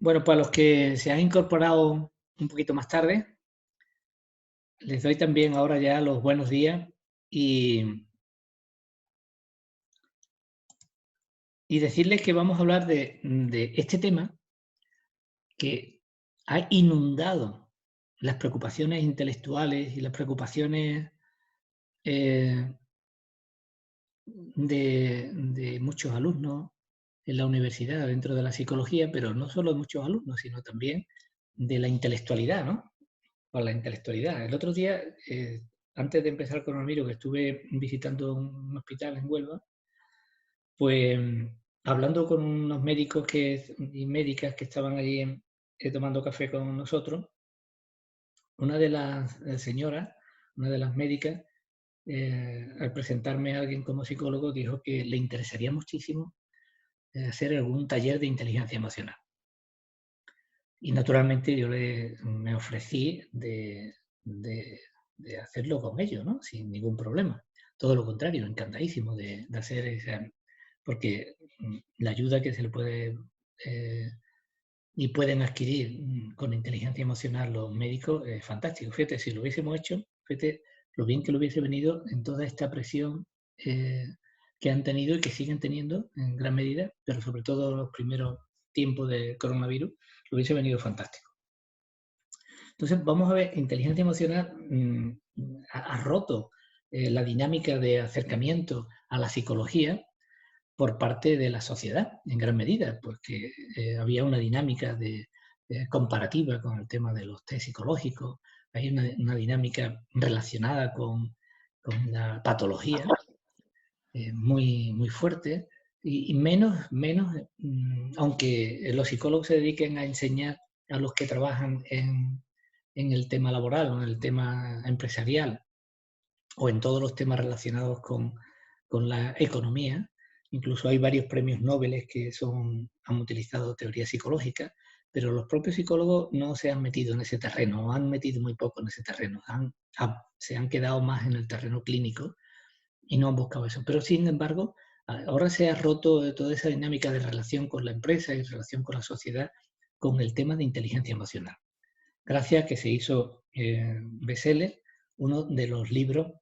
Bueno, para los que se han incorporado un poquito más tarde, les doy también ahora ya los buenos días y, y decirles que vamos a hablar de este tema que ha inundado las preocupaciones intelectuales y las preocupaciones eh, de muchos alumnos en la universidad, dentro de la psicología, pero no solo de muchos alumnos, sino también de la intelectualidad, ¿no? Por la intelectualidad. El otro día, antes de empezar el coronavirus, que estuve visitando un hospital en Huelva, pues hablando con unos médicos y médicas que estaban allí tomando café con nosotros, una de las señoras, una de las médicas, al presentarme a alguien como psicólogo, dijo que le interesaría muchísimo hacer algún taller de inteligencia emocional. Y naturalmente yo me ofrecí de hacerlo con ellos, ¿no? Sin ningún problema. Todo lo contrario, encantadísimo de hacer esa, porque la ayuda que se le puede y pueden adquirir con inteligencia emocional los médicos es fantástico. Fíjate, si lo hubiésemos hecho, fíjate lo bien que lo hubiese venido en toda esta presión que han tenido y que siguen teniendo en gran medida, pero sobre todo los primeros tiempos de coronavirus, lo hubiese venido fantástico. Entonces, vamos a ver, inteligencia emocional ha roto la dinámica de acercamiento a la psicología por parte de la sociedad, en gran medida, porque había una dinámica comparativa con el tema de los test psicológicos, hay una dinámica relacionada con la patología muy, muy fuerte, y menos, aunque los psicólogos se dediquen a enseñar a los que trabajan en el tema laboral o en el tema empresarial o en todos los temas relacionados con la economía. Incluso hay varios premios Nobel que han utilizado teoría psicológica, pero los propios psicólogos no se han metido en ese terreno, han metido muy poco en ese terreno, se han quedado más en el terreno clínico y no han buscado eso. Pero sin embargo, ahora se ha roto toda esa dinámica de relación con la empresa y relación con la sociedad con el tema de inteligencia emocional. Gracias a que se hizo bestseller, uno de los libros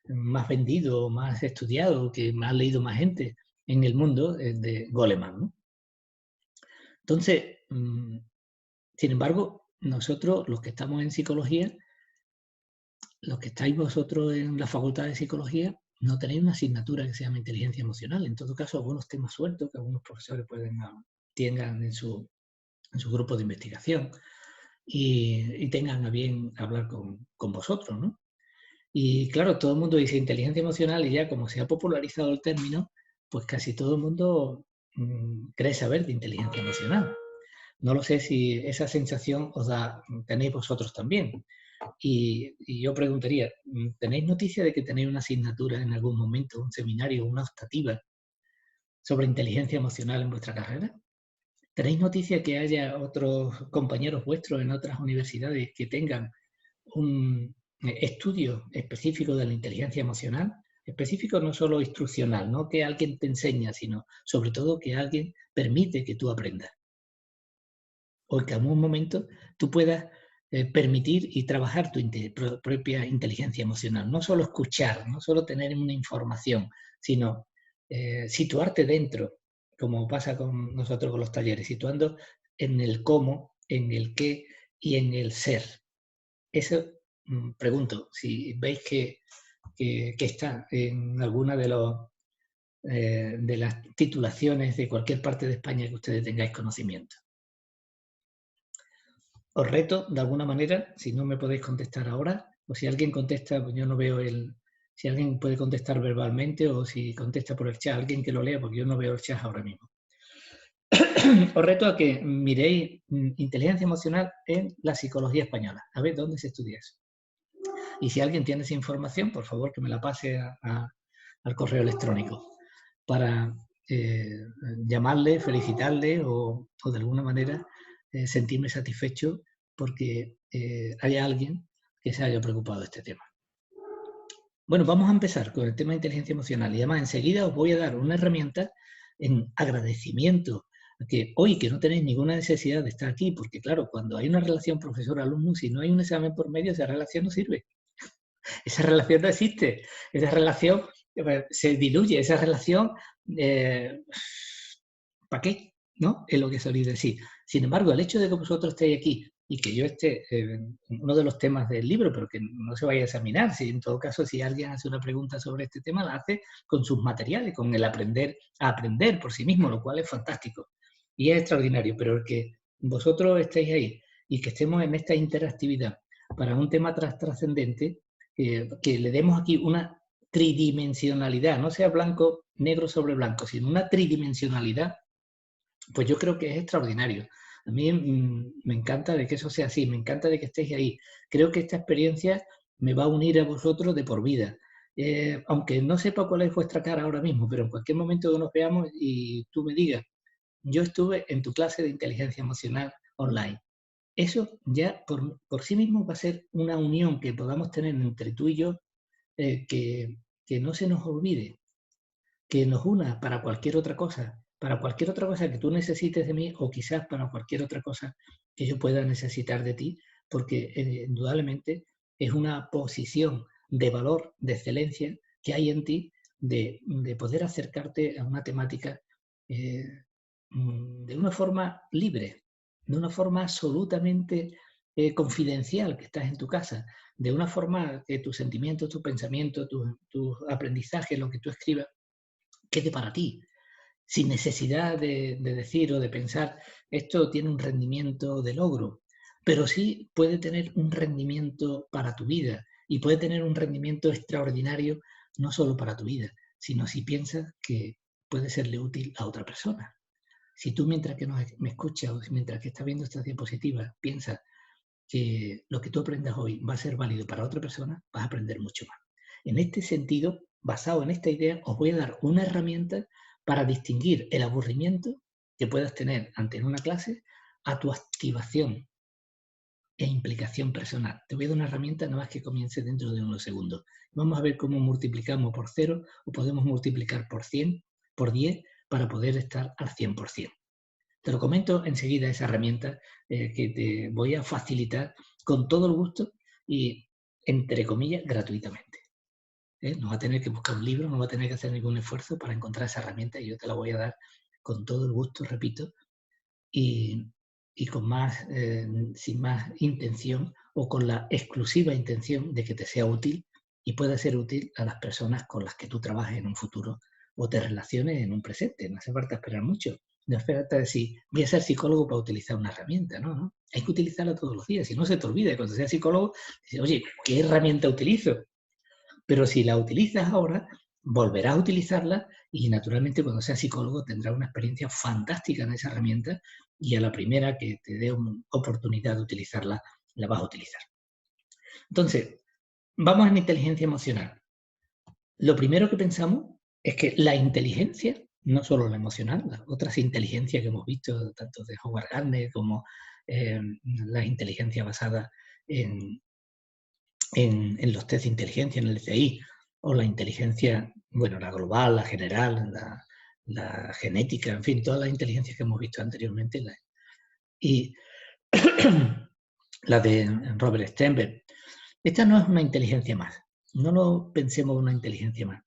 más vendidos, más estudiados, que más ha leído más gente en el mundo, es de Goleman, ¿no? Entonces, sin embargo, nosotros, los que estamos en psicología, los que estáis vosotros en la facultad de psicología, no tenéis una asignatura que se llama inteligencia emocional. En todo caso, algunos temas sueltos que algunos profesores tengan en su grupo de investigación y tengan a bien hablar con vosotros, ¿no? Y claro, todo el mundo dice inteligencia emocional y ya como se ha popularizado el término, pues casi todo el mundo cree saber de inteligencia emocional. No lo sé si esa sensación tenéis vosotros también. Y yo preguntaría, ¿tenéis noticia de que tenéis una asignatura en algún momento, un seminario, una optativa sobre inteligencia emocional en vuestra carrera? ¿Tenéis noticia que haya otros compañeros vuestros en otras universidades que tengan un estudio específico de la inteligencia emocional? Específico no solo instruccional, no que alguien te enseña, sino sobre todo que alguien permite que tú aprendas. O que en algún momento tú puedas permitir y trabajar tu propia inteligencia emocional. No solo escuchar, no solo tener una información, sino situarte dentro, como pasa con nosotros con los talleres, situando en el cómo, en el qué y en el ser. Eso pregunto, si veis que está en alguna de las titulaciones de cualquier parte de España que ustedes tengáis conocimiento. Os reto, de alguna manera, si no me podéis contestar ahora, o si alguien contesta, pues yo no veo si alguien puede contestar verbalmente o si contesta por el chat, alguien que lo lea, porque yo no veo el chat ahora mismo. Os reto a que miréis inteligencia emocional en la psicología española, a ver dónde se estudia eso. Y si alguien tiene esa información, por favor que me la pase al correo electrónico para llamarle, felicitarle o de alguna manera sentirme satisfecho porque haya alguien que se haya preocupado de este tema. Bueno, vamos a empezar con el tema de inteligencia emocional y además enseguida os voy a dar una herramienta en agradecimiento que hoy que no tenéis ninguna necesidad de estar aquí, porque claro, cuando hay una relación profesor-alumno, si no hay un examen por medio, esa relación no sirve. Esa relación no existe. Esa relación se diluye. Esa relación, ¿para qué? ¿No? Es lo que solís decir. Sin embargo, el hecho de que vosotros estéis aquí y que yo esté en uno de los temas del libro, pero que no se vaya a examinar, si en todo caso, si alguien hace una pregunta sobre este tema, la hace con sus materiales, con el aprender a aprender por sí mismo, lo cual es fantástico y es extraordinario. Pero el que vosotros estéis ahí y que estemos en esta interactividad para un tema trascendente, que le demos aquí una tridimensionalidad, no sea blanco, negro sobre blanco, sino una tridimensionalidad, pues yo creo que es extraordinario. A mí me encanta de que eso sea así, me encanta de que estéis ahí. Creo que esta experiencia me va a unir a vosotros de por vida. Aunque no sepa cuál es vuestra cara ahora mismo, pero en cualquier momento que nos veamos y tú me digas, yo estuve en tu clase de inteligencia emocional online. Eso ya por sí mismo va a ser una unión que podamos tener entre tú y yo, que no se nos olvide, que nos una para cualquier otra cosa que tú necesites de mí o quizás para cualquier otra cosa que yo pueda necesitar de ti, porque indudablemente es una posición de valor, de excelencia que hay en ti de poder acercarte a una temática de una forma libre, de una forma absolutamente confidencial que estás en tu casa, de una forma que tus sentimientos, tus pensamientos, tus aprendizajes, lo que tú escribas, quede para ti, sin necesidad de decir o de pensar, esto tiene un rendimiento de logro, pero sí puede tener un rendimiento para tu vida y puede tener un rendimiento extraordinario no solo para tu vida, sino si piensas que puede serle útil a otra persona. Si tú mientras que me escuchas o mientras que estás viendo esta diapositiva piensas que lo que tú aprendas hoy va a ser válido para otra persona, vas a aprender mucho más. En este sentido, basado en esta idea, os voy a dar una herramienta para distinguir el aburrimiento que puedas tener ante una clase a tu activación e implicación personal. Te voy a dar una herramienta nada más que comience dentro de unos segundos. Vamos a ver cómo multiplicamos por 0 o podemos multiplicar por 100, por 10, para poder estar al 100%. Te lo comento enseguida, esa herramienta que te voy a facilitar con todo el gusto y, entre comillas, gratuitamente. No va a tener que buscar un libro, no va a tener que hacer ningún esfuerzo para encontrar esa herramienta y yo te la voy a dar con todo el gusto, repito, y con más, sin más intención o con la exclusiva intención de que te sea útil y pueda ser útil a las personas con las que tú trabajes en un futuro o te relaciones en un presente. No hace falta esperar mucho. No hace falta decir, voy a ser psicólogo para utilizar una herramienta. No, no. Hay que utilizarla todos los días. Si no se te olvida, cuando seas psicólogo, dices, oye, ¿qué herramienta utilizo? Pero si la utilizas ahora, volverás a utilizarla y naturalmente cuando seas psicólogo tendrás una experiencia fantástica en esa herramienta y a la primera que te dé una oportunidad de utilizarla, la vas a utilizar. Entonces, vamos a la inteligencia emocional. Lo primero que pensamos es que la inteligencia, no solo la emocional, las otras inteligencias que hemos visto, tanto de Howard Gardner como la inteligencia basada en los test de inteligencia, en el CI, o la inteligencia, bueno, la global, la general, la genética, en fin, todas las inteligencias que hemos visto anteriormente. Y la de Robert Sternberg. Esta no es una inteligencia más. No lo pensemos una inteligencia más.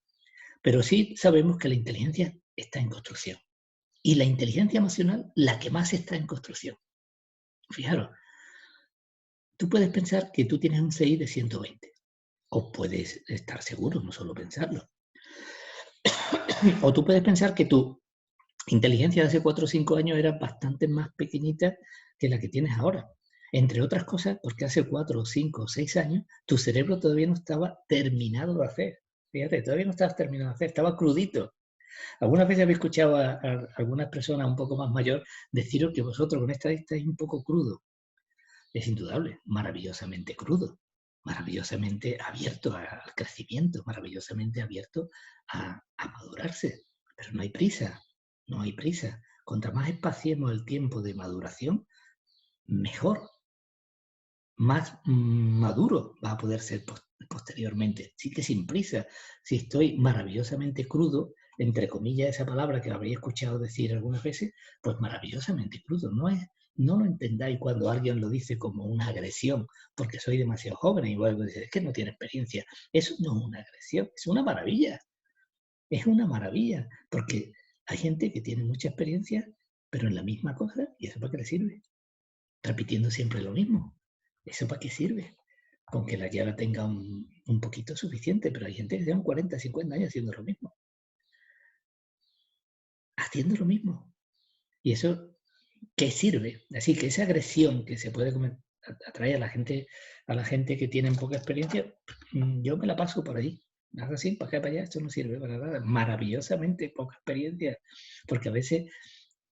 Pero sí sabemos que la inteligencia está en construcción. Y la inteligencia emocional, la que más está en construcción. Fijaros, tú puedes pensar que tú tienes un CI de 120. O puedes estar seguro, no solo pensarlo. O tú puedes pensar que tu inteligencia de hace 4 o 5 años era bastante más pequeñita que la que tienes ahora. Entre otras cosas, porque hace 4 o 5 o 6 años tu cerebro todavía no estaba terminado de hacer. Fíjate, todavía no estabas terminado de hacer, estaba crudito. Algunas veces habéis escuchado a algunas personas un poco más mayores deciros que vosotros con esta estáis un poco crudo. Es indudable, maravillosamente crudo, maravillosamente abierto al crecimiento, maravillosamente abierto a madurarse. Pero no hay prisa, no hay prisa. Cuanto más espaciemos el tiempo de maduración, mejor, más maduro va a poder ser posteriormente. Sí que sin prisa. Si estoy maravillosamente crudo, entre comillas, esa palabra que habréis escuchado decir algunas veces, pues maravillosamente crudo. No lo entendáis cuando alguien lo dice como una agresión, porque soy demasiado joven y luego dice, es que no tiene experiencia. Eso no es una agresión, es una maravilla. Es una maravilla, porque hay gente que tiene mucha experiencia, pero en la misma cosa, ¿y eso para qué le sirve? Repitiendo siempre lo mismo. ¿Eso para qué sirve? Con que la llave tenga un poquito suficiente, pero hay gente que llevan 40, 50 años haciendo lo mismo. Haciendo lo mismo. ¿Y eso qué sirve? Así que esa agresión que se puede atraer a la gente que tiene poca experiencia, yo me la paso por ahí. Nada así, para acá, para allá, esto no sirve para nada. Maravillosamente poca experiencia. Porque a veces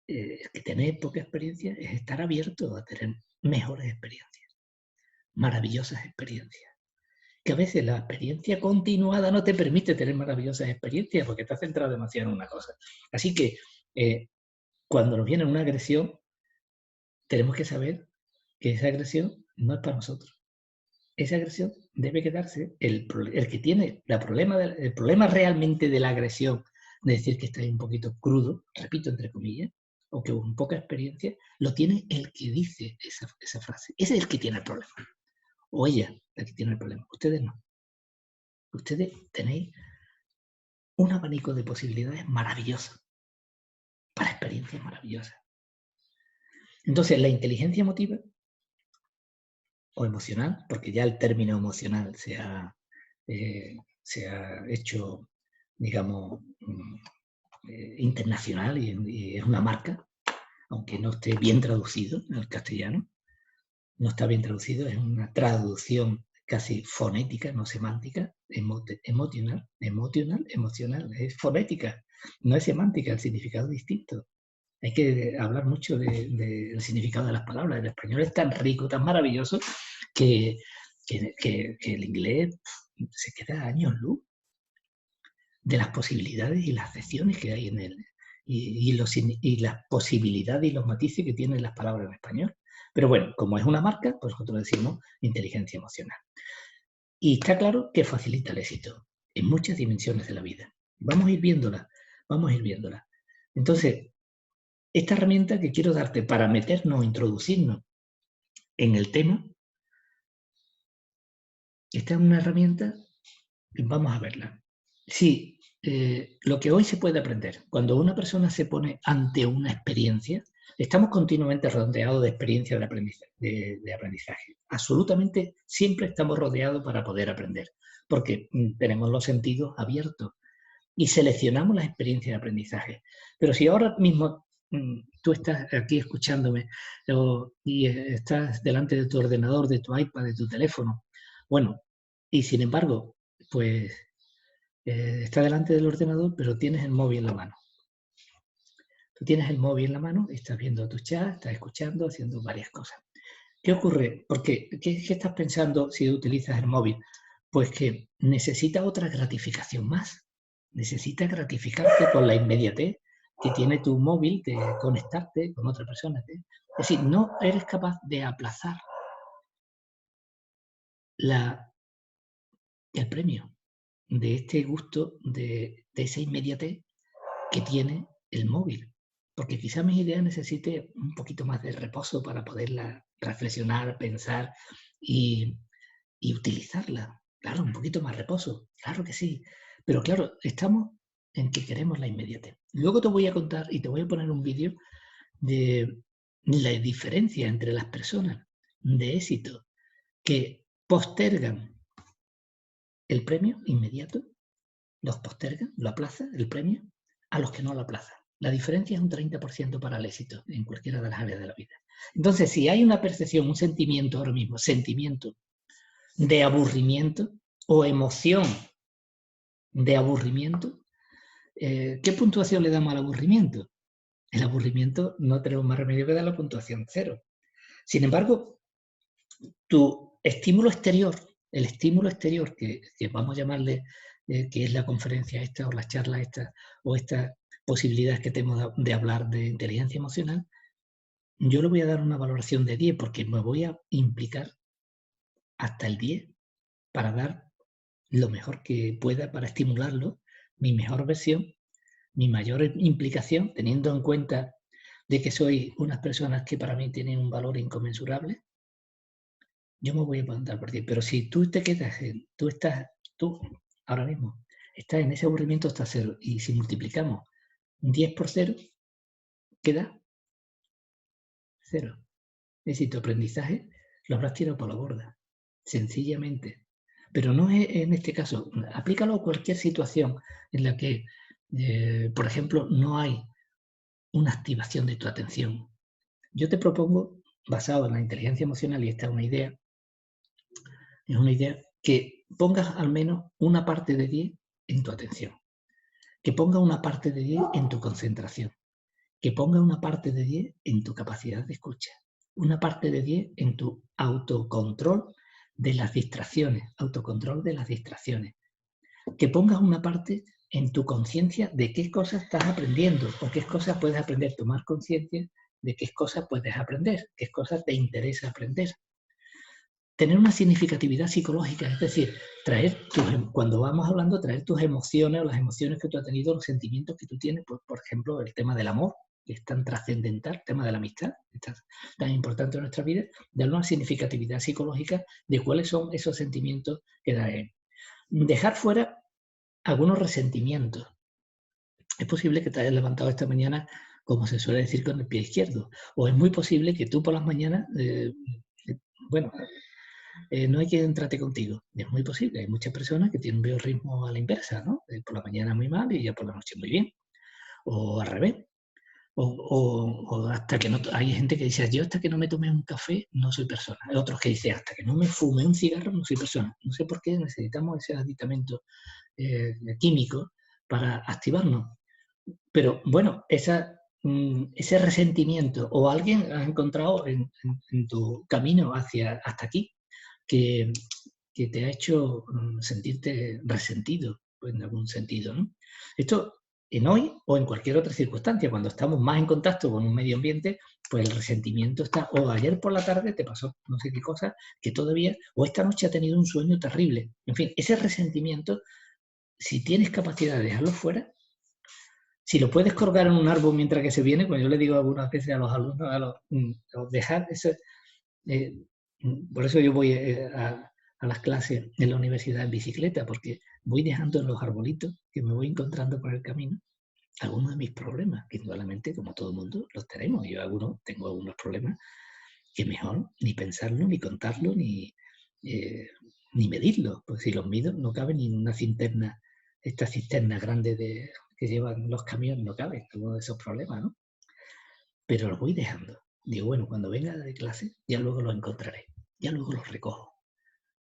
que tener poca experiencia es estar abierto a tener mejores experiencias. Maravillosas experiencias. Que a veces la experiencia continuada no te permite tener maravillosas experiencias porque estás centrado demasiado en una cosa. Así que cuando nos viene una agresión, tenemos que saber que esa agresión no es para nosotros. Esa agresión debe quedarse, el que tiene el problema realmente de la agresión, de decir que está ahí un poquito crudo, repito entre comillas, o que con poca experiencia, lo tiene el que dice esa frase. Ese es el que tiene el problema. O ella, la que tiene el problema. Ustedes no. Ustedes tenéis un abanico de posibilidades maravilloso, para experiencias maravillosas. Entonces, la inteligencia emotiva o emocional, porque ya el término emocional se ha hecho, digamos, internacional y es una marca, aunque no esté bien traducido en el castellano, no está bien traducido, es una traducción casi fonética, no semántica, emocional, es fonética, no es semántica, el significado es distinto. Hay que hablar mucho del significado de las palabras. El español es tan rico, tan maravilloso, que el inglés se queda años luz de las posibilidades y las acepciones que hay en él. Y las posibilidades y los matices que tienen las palabras en español. Pero bueno, como es una marca, pues nosotros decimos inteligencia emocional. Y está claro que facilita el éxito en muchas dimensiones de la vida. Vamos a ir viéndola, vamos a ir viéndola. Entonces, esta herramienta que quiero darte para meternos, introducirnos en el tema, esta es una herramienta, vamos a verla. Sí, lo que hoy se puede aprender, cuando una persona se pone ante una experiencia, estamos continuamente rodeados de experiencias de aprendizaje. Absolutamente siempre estamos rodeados para poder aprender, porque tenemos los sentidos abiertos y seleccionamos las experiencias de aprendizaje. Pero si ahora mismo tú estás aquí escuchándome y estás delante de tu ordenador, de tu iPad, de tu teléfono, bueno, y sin embargo, pues estás delante del ordenador, pero tienes el móvil en la mano. Tú tienes el móvil en la mano, estás viendo tu chat, estás escuchando, haciendo varias cosas. ¿Qué ocurre? Porque, ¿qué estás pensando si utilizas el móvil? Pues que necesita otra gratificación más. Necesita gratificarte con la inmediatez que tiene tu móvil de conectarte con otra persona. Es decir, no eres capaz de aplazar el premio de este gusto, de esa inmediatez que tiene el móvil. Porque quizá mis ideas necesite un poquito más de reposo para poderla reflexionar, pensar y utilizarla. Claro, un poquito más reposo, claro que sí. Pero claro, estamos en que queremos la inmediatez. Luego te voy a contar y te voy a poner un vídeo de la diferencia entre las personas de éxito que postergan el premio inmediato, los postergan, lo aplazan, el premio, a los que no lo aplazan. La diferencia es un 30% para el éxito en cualquiera de las áreas de la vida. Entonces, si hay una percepción, un sentimiento ahora mismo, sentimiento de aburrimiento o emoción de aburrimiento, ¿qué puntuación le damos al aburrimiento? El aburrimiento no tenemos más remedio que dar la puntuación 0. Sin embargo, tu estímulo exterior, el estímulo exterior que vamos a llamarle, que es la conferencia esta o la charla esta o estas posibilidades que tenemos de hablar de inteligencia emocional, yo le voy a dar una valoración de 10 porque me voy a implicar hasta el 10 para dar lo mejor que pueda para estimularlo, mi mejor versión, mi mayor implicación, teniendo en cuenta de que sois unas personas que para mí tienen un valor inconmensurable, yo me voy a apuntar por ti. Pero si tú te quedas, tú ahora mismo, estás en ese aburrimiento hasta cero. Y si multiplicamos 10 por 0, queda 0. Es decir, tu aprendizaje lo habrás tirado por la borda, sencillamente. Pero no es en este caso. Aplícalo a cualquier situación en la que, por ejemplo, no hay una activación de tu atención. Yo te propongo, basado en la inteligencia emocional, y esta es una idea, que pongas al menos una parte de 10 en tu atención, que pongas una parte de 10 en tu concentración, que pongas una parte de 10 en tu capacidad de escucha, una parte de 10 en tu autocontrol de las distracciones, que pongas una parte en tu conciencia de qué cosas estás aprendiendo o qué cosas puedes aprender, tomar conciencia de qué cosas puedes aprender, qué cosas te interesa aprender. Tener una significatividad psicológica, es decir, cuando vamos hablando, traer tus emociones o las emociones que tú has tenido, los sentimientos que tú tienes, pues, por ejemplo, el tema del amor, que es tan trascendental, el tema de la amistad, que es tan importante en nuestra vida, darle una significatividad psicológica de cuáles son esos sentimientos que traen. Dejar fuera algunos resentimientos. Es posible que te hayas levantado esta mañana, como se suele decir, con el pie izquierdo, o es muy posible que tú por las mañanas, no hay que entrarte contigo. Es muy posible. Hay muchas personas que tienen un biorritmo a la inversa, ¿no? Por la mañana muy mal y ya por la noche muy bien. O al revés. O hasta que no... Hay gente que dice, yo hasta que no me tome un café no soy persona. Hay otros que dicen, hasta que no me fume un cigarro no soy persona. No sé por qué necesitamos ese aditamento químico para activarnos. Pero bueno, ese resentimiento o alguien has encontrado en tu camino hasta aquí que, que te ha hecho sentirte resentido en algún sentido, ¿no? Esto en hoy o en cualquier otra circunstancia, cuando estamos más en contacto con un medio ambiente, pues el resentimiento está, o ayer por la tarde te pasó no sé qué cosa, que todavía, o esta noche ha tenido un sueño terrible. En fin, ese resentimiento, si tienes capacidad de dejarlo fuera, si lo puedes colgar en un árbol mientras que se viene, pues yo le digo algunas veces a los alumnos, dejar ese... por eso yo voy a las clases en la universidad en bicicleta, porque voy dejando en los arbolitos que me voy encontrando por el camino algunos de mis problemas, que indudablemente, como todo el mundo, los tenemos. Yo tengo algunos problemas que mejor ni pensarlo, ni contarlo, ni medirlo, porque si los mido no cabe ni en una cisterna, esta cisterna grande que llevan los camiones, no cabe alguno de esos problemas, ¿no? Pero los voy dejando. Digo, bueno, cuando venga de clase, ya luego los encontraré, ya luego los recojo.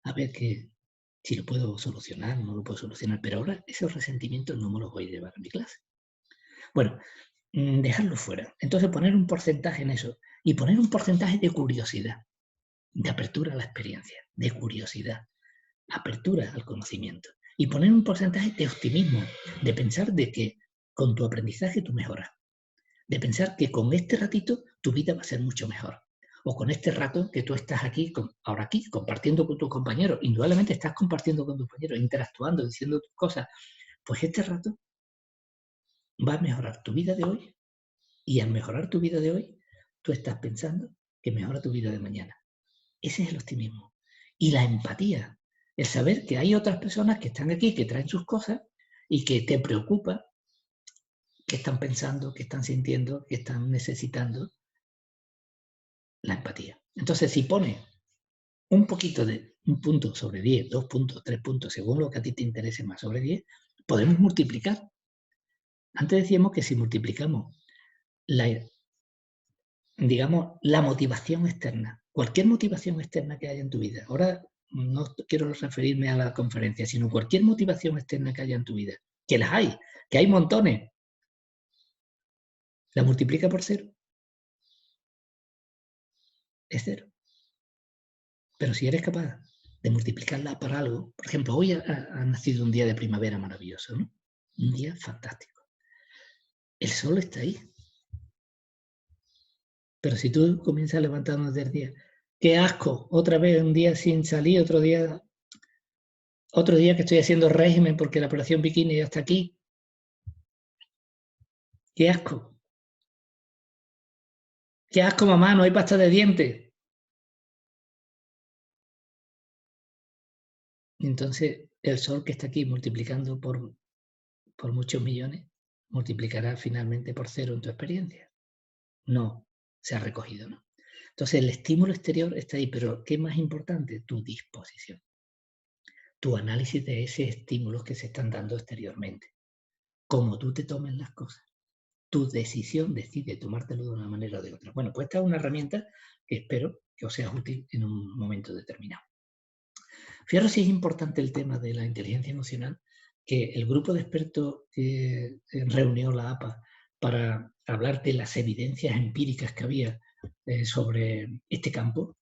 A ver si lo puedo solucionar, no lo puedo solucionar, pero ahora esos resentimientos no me los voy a llevar a mi clase. Bueno, dejarlo fuera. Entonces poner un porcentaje en eso y poner un porcentaje de curiosidad, de apertura a la experiencia, de curiosidad, apertura al conocimiento. Y poner un porcentaje de optimismo, de pensar de que con tu aprendizaje tú mejoras, de pensar que con este ratito tu vida va a ser mucho mejor. O con este rato que tú estás ahora aquí, compartiendo con tus compañeros, indudablemente estás compartiendo con tus compañeros, interactuando, diciendo tus cosas, pues este rato va a mejorar tu vida de hoy y al mejorar tu vida de hoy, tú estás pensando que mejora tu vida de mañana. Ese es el optimismo. Y la empatía, el saber que hay otras personas que están aquí, que traen sus cosas y que te preocupa, que están pensando, que están sintiendo, que están necesitando. La empatía. Entonces, si pones un poquito de un punto sobre 10, 2 puntos, 3 puntos, según lo que a ti te interese más sobre 10, podemos multiplicar. Antes decíamos que si multiplicamos la motivación externa, cualquier motivación externa que haya en tu vida, ahora no quiero referirme a la conferencia, sino cualquier motivación externa que haya en tu vida, que las hay, que hay montones, la multiplica por 0, es 0. Pero si eres capaz de multiplicarla por algo, por ejemplo, hoy ha nacido un día de primavera maravilloso, ¿no? Un día fantástico. El sol está ahí. Pero si tú comienzas a levantarnos del día, qué asco, otra vez un día sin salir, otro día que estoy haciendo régimen porque la operación bikini ya está aquí. ¡Qué asco! ¡Qué asco, mamá! No hay pasta de dientes. Y entonces el sol que está aquí multiplicando por muchos millones, multiplicará finalmente por cero en tu experiencia. No, se ha recogido, ¿no? Entonces el estímulo exterior está ahí, pero ¿qué es más importante? Tu disposición, tu análisis de esos estímulos que se están dando exteriormente. Cómo tú te tomes las cosas. Tu decisión decide tomártelo de una manera o de otra. Bueno, pues esta es una herramienta que espero que os sea útil en un momento determinado. Fijaros si es importante el tema de la inteligencia emocional, que el grupo de expertos que reunió la APA para hablar de las evidencias empíricas que había sobre este campo,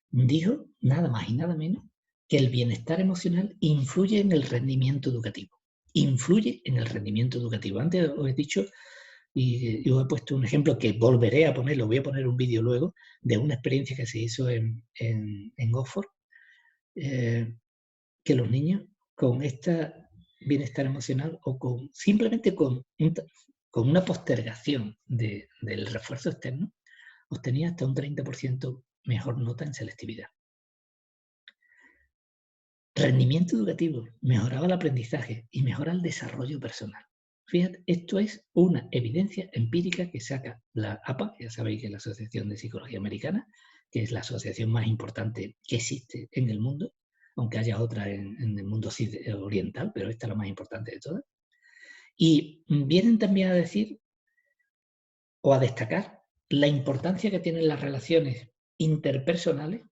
dijo nada más y nada menos que el bienestar emocional influye en el rendimiento educativo. Influye en el rendimiento educativo. Antes os he dicho, y os he puesto un ejemplo que volveré a poner, lo voy a poner un vídeo luego, de una experiencia que se hizo en Oxford, que los niños con este bienestar emocional o simplemente con una postergación del refuerzo externo, obtenía hasta un 30% mejor nota en selectividad. Rendimiento educativo, mejoraba el aprendizaje y mejora el desarrollo personal. Fíjate, esto es una evidencia empírica que saca la APA, ya sabéis que es la Asociación de Psicología Americana, que es la asociación más importante que existe en el mundo, aunque haya otra en el mundo oriental, pero esta es la más importante de todas. Y vienen también a decir o a destacar la importancia que tienen las relaciones interpersonales,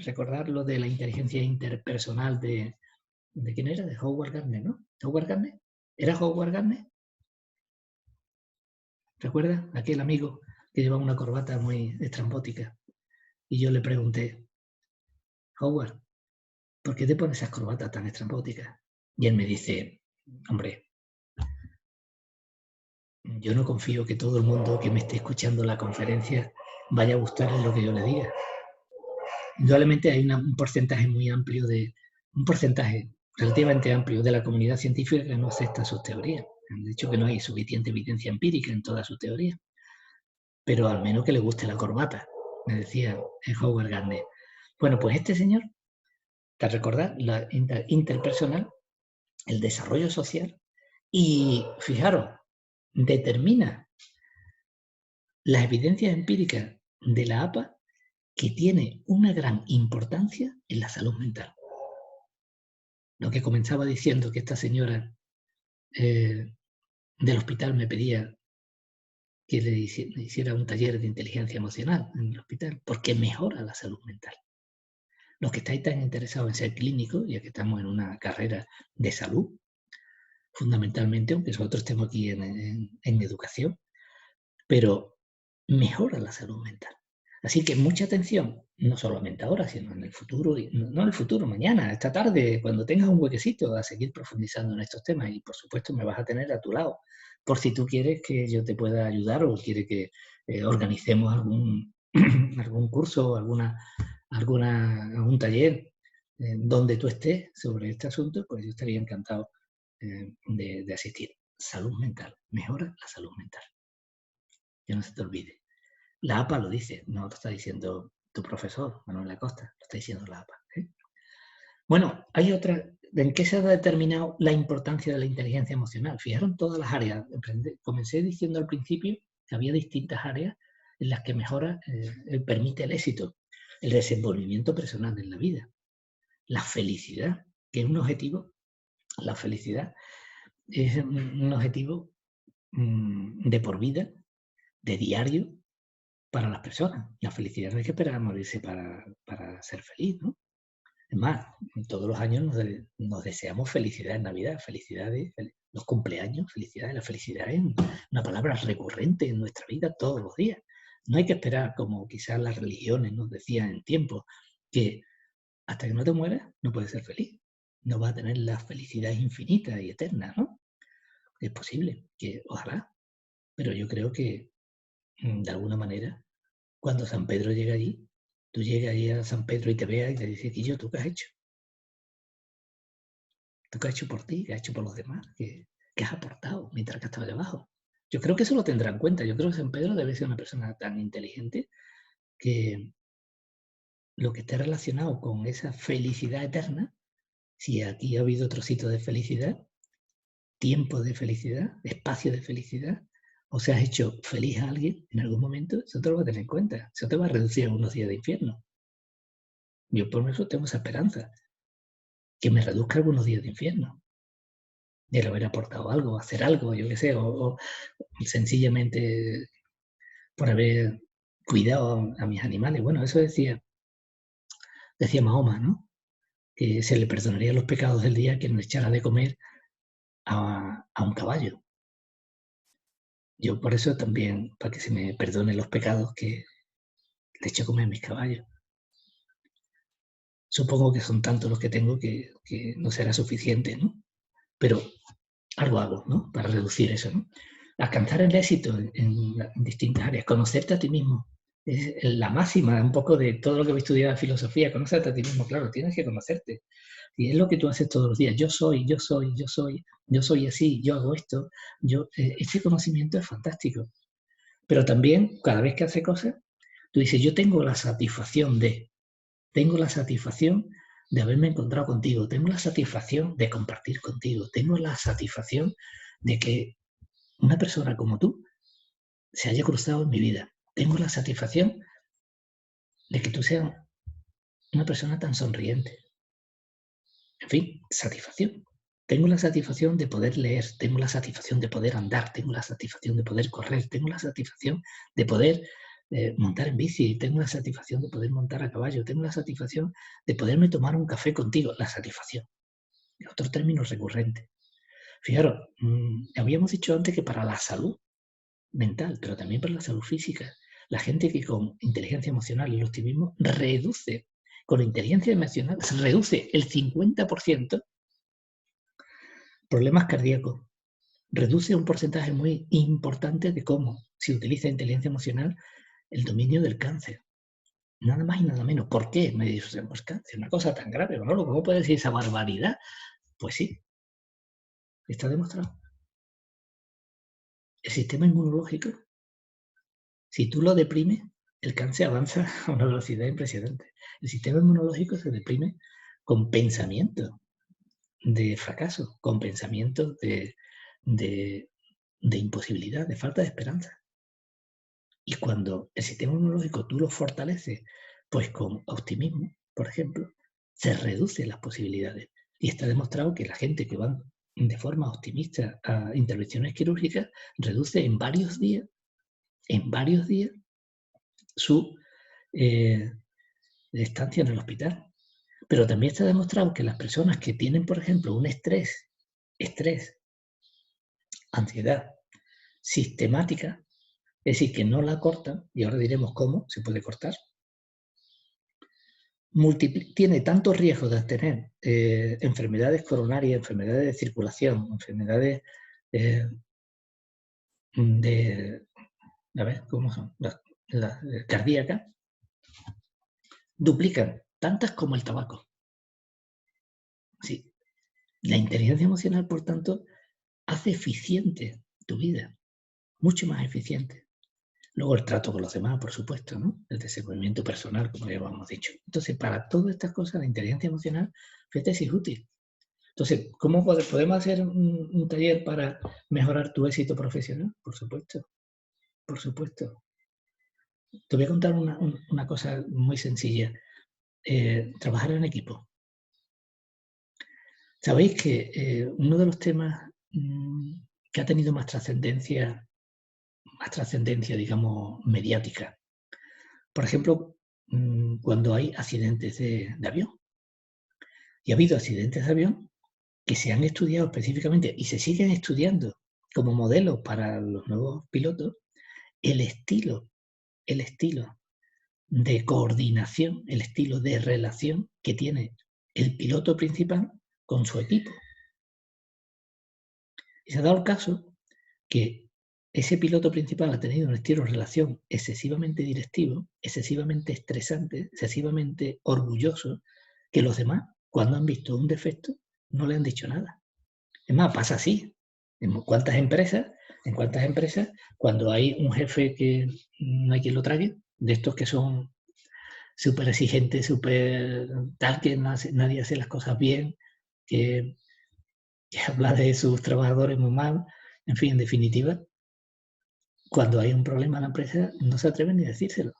recordar lo de la inteligencia interpersonal ¿de quién era? De Howard Gardner, ¿no? ¿Howard Gardner? ¿Era Howard Gardner? ¿Recuerda? Aquel amigo que llevaba una corbata muy estrambótica. Y yo le pregunté, Howard, ¿por qué te pones esas corbatas tan estrambóticas? Y él me dice, hombre, yo no confío que todo el mundo que me esté escuchando la conferencia vaya a gustarle lo que yo le diga. Indudablemente hay un porcentaje muy amplio un porcentaje relativamente amplio de la comunidad científica que no acepta sus teorías. Han dicho que no hay suficiente evidencia empírica en todas sus teorías, pero al menos que le guste la corbata, me decía Howard Gardner. Bueno, pues este señor, te recordar, la interpersonal, el desarrollo social, y fijaros, determina las evidencias empíricas de la APA que tiene una gran importancia en la salud mental. Lo que comenzaba diciendo que esta señora del hospital me pedía que le hiciera un taller de inteligencia emocional en el hospital, porque mejora la salud mental. Los que estáis tan interesados en ser clínicos, ya que estamos en una carrera de salud, fundamentalmente, aunque nosotros estemos aquí en educación, pero mejora la salud mental. Así que mucha atención, no solamente ahora, sino en el futuro, no en el futuro, mañana, esta tarde, cuando tengas un huequecito, a seguir profundizando en estos temas. Y por supuesto me vas a tener a tu lado, por si tú quieres que yo te pueda ayudar o quieres que organicemos algún curso, algún taller donde tú estés sobre este asunto, pues yo estaría encantado de asistir. Salud mental, mejora la salud mental. Que no se te olvide. La APA lo dice, no lo está diciendo tu profesor, Manuel Acosta, lo está diciendo la APA. ¿eh? Bueno, hay otra. ¿En qué se ha determinado la importancia de la inteligencia emocional? Fijaron todas las áreas. Comencé diciendo al principio que había distintas áreas en las que mejora, permite el éxito, el desenvolvimiento personal en la vida, la felicidad, que es un objetivo, la felicidad es un objetivo de por vida, de diario, para las personas. La felicidad no hay que esperar a morirse para ser feliz, ¿no? Es más, todos los años nos deseamos felicidad en Navidad, felicidades, los cumpleaños, felicidades. La felicidad es una palabra recurrente en nuestra vida todos los días. No hay que esperar, como quizás las religiones nos decían en tiempo, que hasta que no te mueras no puedes ser feliz. No vas a tener la felicidad infinita y eterna, ¿no? Es posible, que ojalá, pero yo creo que de alguna manera cuando San Pedro llega allí, tú llegas allí a San Pedro y te veas y te dices, ¿y yo tú qué has hecho? ¿Tú qué has hecho por ti? ¿Qué has hecho por los demás? ¿Qué has aportado mientras que has estado allá abajo? Yo creo que eso lo tendrá en cuenta. Yo creo que San Pedro debe ser una persona tan inteligente que lo que esté relacionado con esa felicidad eterna, si aquí ha habido trocito de felicidad, tiempo de felicidad, espacio de felicidad, o se has hecho feliz a alguien en algún momento, eso te lo va a tener en cuenta. Eso te va a reducir a unos días de infierno. Yo por eso tengo esa esperanza, que me reduzca algunos días de infierno, de haber aportado algo, hacer algo, yo qué sé, o sencillamente por haber cuidado a mis animales. Bueno, eso decía Mahoma, ¿no? Que se le perdonaría los pecados del día que no echara de comer a un caballo. Yo por eso también, para que se me perdonen los pecados que le echo a comer a mis caballos. Supongo que son tantos los que tengo que no será suficiente, ¿no? Pero algo hago, ¿no? Para reducir eso, ¿no? Alcanzar el éxito en distintas áreas, conocerte a ti mismo. Es la máxima un poco de todo lo que he estudiado en filosofía, conocerte a ti mismo, claro, tienes que conocerte. Y es lo que tú haces todos los días. Yo soy así, yo hago esto. Ese conocimiento es fantástico. Pero también, cada vez que hace cosas, tú dices, yo tengo la satisfacción de haberme encontrado contigo, tengo la satisfacción de compartir contigo, tengo la satisfacción de que una persona como tú se haya cruzado en mi vida. Tengo la satisfacción de que tú seas una persona tan sonriente. En fin, satisfacción. Tengo la satisfacción de poder leer, tengo la satisfacción de poder andar, tengo la satisfacción de poder correr, tengo la satisfacción de poder montar en bici, tengo la satisfacción de poder montar a caballo, tengo la satisfacción de poderme tomar un café contigo. La satisfacción. Es otro término recurrente. Fijaros, habíamos dicho antes que para la salud mental, pero también para la salud física, la gente que con inteligencia emocional y el optimismo reduce, con inteligencia emocional, se reduce el 50% problemas cardíacos, reduce un porcentaje muy importante de cómo se utiliza inteligencia emocional el dominio del cáncer. Nada más y nada menos. ¿Por qué? Me dice, pues cáncer, una cosa tan grave, ¿no? ¿Cómo puede decir esa barbaridad? Pues sí, está demostrado. El sistema inmunológico, si tú lo deprimes, el cáncer avanza a una velocidad impresionante. El sistema inmunológico se deprime con pensamientos de fracaso, con pensamientos de imposibilidad, de falta de esperanza. Y cuando el sistema inmunológico tú lo fortaleces, pues con optimismo, por ejemplo, se reducen las posibilidades. Y está demostrado que la gente que va de forma optimista a intervenciones quirúrgicas reduce en varios días su estancia en el hospital. Pero también está demostrado que las personas que tienen, por ejemplo, un estrés, ansiedad sistemática, es decir, que no la cortan, y ahora diremos cómo se puede cortar, tiene tanto riesgo de tener enfermedades coronarias, enfermedades de circulación, enfermedades a ver, ¿cómo son? Las cardíacas, duplican, tantas como el tabaco. Sí. La inteligencia emocional, por tanto, hace eficiente tu vida, mucho más eficiente. Luego el trato con los demás, por supuesto, ¿no? El desenvolvimiento personal, como ya hemos dicho. Entonces, para todas estas cosas, la inteligencia emocional, fíjate si es útil. Entonces, ¿cómo podemos hacer un taller para mejorar tu éxito profesional? Por supuesto, por supuesto. Te voy a contar una cosa muy sencilla. Trabajar en equipo. Sabéis que uno de los temas que ha tenido más trascendencia, digamos, mediática, por ejemplo, cuando hay accidentes de avión. Y ha habido accidentes de avión que se han estudiado específicamente y se siguen estudiando como modelo para los nuevos pilotos, el estilo de coordinación, el estilo de relación que tiene el piloto principal con su equipo. Y se ha dado el caso que ese piloto principal ha tenido un estilo de relación excesivamente directivo, excesivamente estresante, excesivamente orgulloso, que los demás, cuando han visto un defecto, no le han dicho nada. Es más, pasa así. En cuántas empresas ¿En cuántas empresas, cuando hay un jefe que no hay quien lo trague, de estos que son súper exigentes, súper tal, que nadie hace las cosas bien, que habla de sus trabajadores muy mal, en fin, en definitiva, cuando hay un problema en la empresa no se atreven ni a decírselo.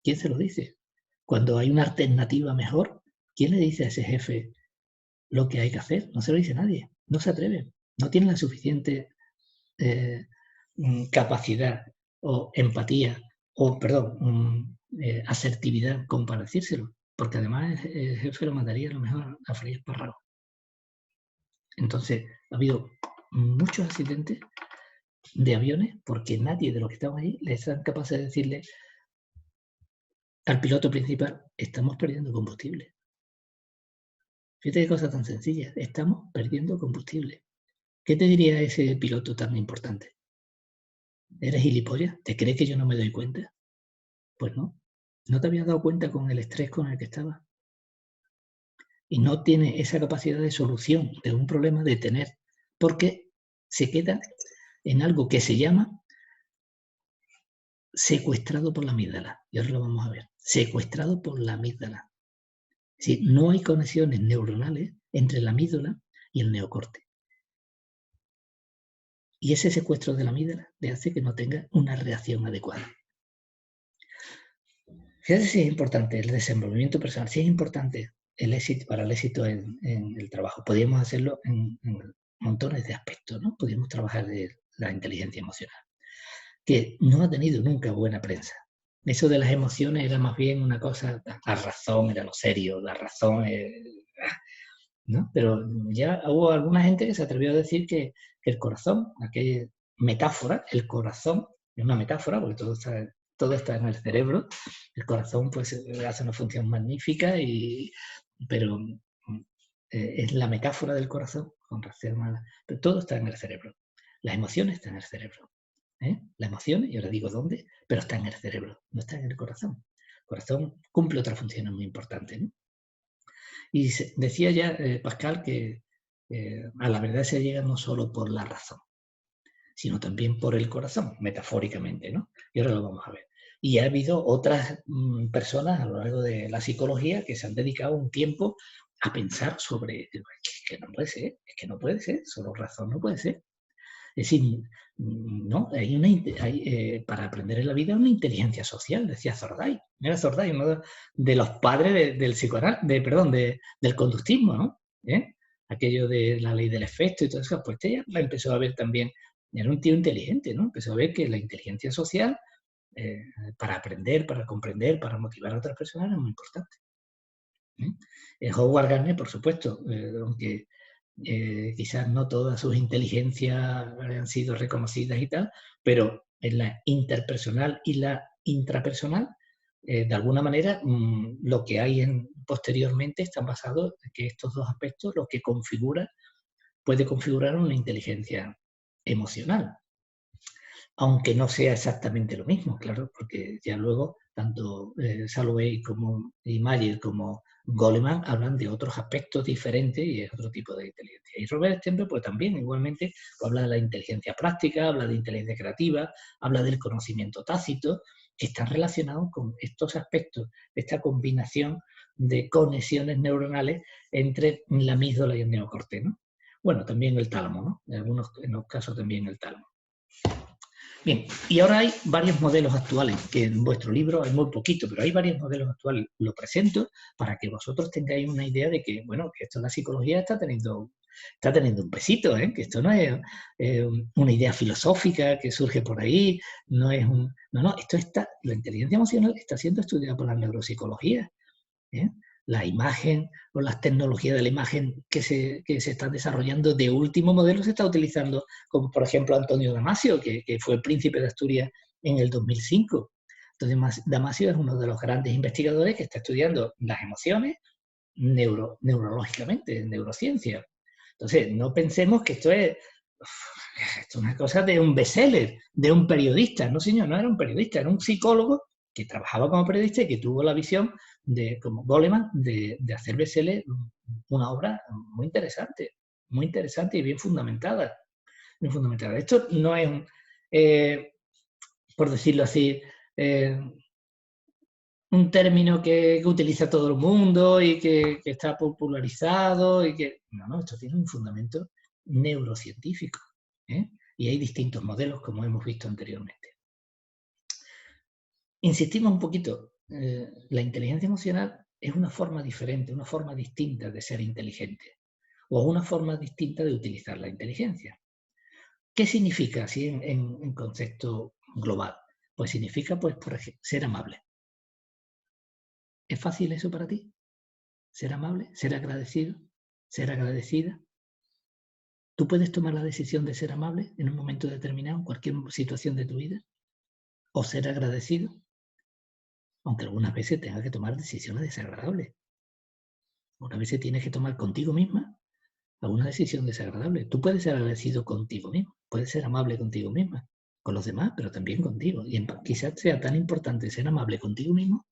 ¿Quién se lo dice? Cuando hay una alternativa mejor, ¿quién le dice a ese jefe lo que hay que hacer? No se lo dice nadie, no se atreven, no tienen la suficiente capacidad o empatía o, perdón, asertividad como para decírselo, porque además el jefe lo mandaría a lo mejor a freír espárragos. Entonces, ha habido muchos accidentes de aviones porque nadie de los que estaban allí les es capaz de decirle al piloto principal: estamos perdiendo combustible. Fíjate qué cosa tan sencilla, estamos perdiendo combustible. ¿Qué te diría ese piloto tan importante? ¿Eres gilipollas? ¿Te crees que yo no me doy cuenta? Pues no, no te habías dado cuenta con el estrés con el que estabas. Y no tiene esa capacidad de solución de un problema de tener, porque se queda en algo que se llama secuestrado por la amígdala. Y ahora lo vamos a ver. Secuestrado por la amígdala. Sí, no hay conexiones neuronales entre la amígdala y el neocorte. Y ese secuestro de la amígdala le hace que no tenga una reacción adecuada. Fíjate si es importante el desenvolvimiento personal, si es importante el éxito, para el éxito en el trabajo. Podríamos hacerlo en montones de aspectos, ¿no? Podríamos trabajar de la inteligencia emocional, que no ha tenido nunca buena prensa. Eso de las emociones era más bien una cosa, la razón era lo serio, la razón ¿no? Pero ya hubo alguna gente que se atrevió a decir que el corazón, aquella metáfora, el corazón, es una metáfora porque todo está en el cerebro. El corazón pues hace una función magnífica, pero es la metáfora del corazón con relación a pero todo está en el cerebro. Las emociones están en el cerebro. Las emociones, y ahora digo dónde, pero está en el cerebro, no está en el corazón. El corazón cumple otras funciones muy importantes, ¿no? Y decía ya Pascal que a la verdad se llega no solo por la razón, sino también por el corazón, metafóricamente, ¿no? Y ahora lo vamos a ver. Y ha habido otras personas a lo largo de la psicología que se han dedicado un tiempo a pensar sobre que no puede ser, es que no puede ser, solo razón no puede ser. Es decir, no, para aprender en la vida una inteligencia social, decía Zorday. Era Zorday, uno de los padres del psicoanálisis, del conductismo, ¿no? Aquello de la ley del efecto y todo eso, pues ella la empezó a ver también. Era un tío inteligente, ¿no? Empezó a ver que la inteligencia social, para aprender, para comprender, para motivar a otras personas, era muy importante. Howard Gardner, por supuesto, aunque quizás no todas sus inteligencias han sido reconocidas y tal, pero en la interpersonal y la intrapersonal, de alguna manera, lo que hay posteriormente están basados en que estos dos aspectos, lo que puede configurar una inteligencia emocional, aunque no sea exactamente lo mismo, claro, porque ya luego tanto Salovey y Mayer como Goleman hablan de otros aspectos diferentes y es otro tipo de inteligencia. Y Robert Sternberg pues también igualmente habla de la inteligencia práctica, habla de inteligencia creativa, habla del conocimiento tácito, que están relacionados con estos aspectos, esta combinación de conexiones neuronales entre la amígdala y el neocorte, ¿no? Bueno, también el tálamo, ¿no? En los casos también el tálamo. Bien, y ahora hay varios modelos actuales, que en vuestro libro hay muy poquito, pero hay varios modelos actuales. Lo presento para que vosotros tengáis una idea de que, bueno, que esto en la psicología está teniendo un pesito, que esto no es una idea filosófica que surge por ahí, no, la inteligencia emocional está siendo estudiada por la neuropsicología. La imagen o las tecnologías de la imagen que se están desarrollando de último modelo se está utilizando, como por ejemplo Antonio Damasio, que fue el príncipe de Asturias en el 2005. Entonces Damasio es uno de los grandes investigadores que está estudiando las emociones neurológicamente, en neurociencia. Entonces, no pensemos que esto es una cosa de un bestseller, de un periodista. No, señor, no era un periodista, era un psicólogo que trabajaba como periodista y que tuvo la visión como Goleman, de hacer bestseller una obra muy interesante y bien fundamentada. Esto no es por decirlo así, un término que utiliza todo el mundo y que está popularizado y que... No, esto tiene un fundamento neurocientífico, ¿eh? Y hay distintos modelos, como hemos visto anteriormente. Insistimos un poquito, la inteligencia emocional es una forma diferente, una forma distinta de ser inteligente, o una forma distinta de utilizar la inteligencia. ¿Qué significa así en concepto global? Pues significa, pues, por ejemplo, ser amable. ¿Es fácil eso para ti? ¿Ser amable? ¿Ser agradecido? ¿Ser agradecida? ¿Tú puedes tomar la decisión de ser amable en un momento determinado, en cualquier situación de tu vida? ¿O ser agradecido? Aunque algunas veces tengas que tomar decisiones desagradables. Algunas veces tienes que tomar contigo misma alguna decisión desagradable. Tú puedes ser agradecido contigo mismo, puedes ser amable contigo misma, con los demás, pero también contigo. Y quizás sea tan importante ser amable contigo mismo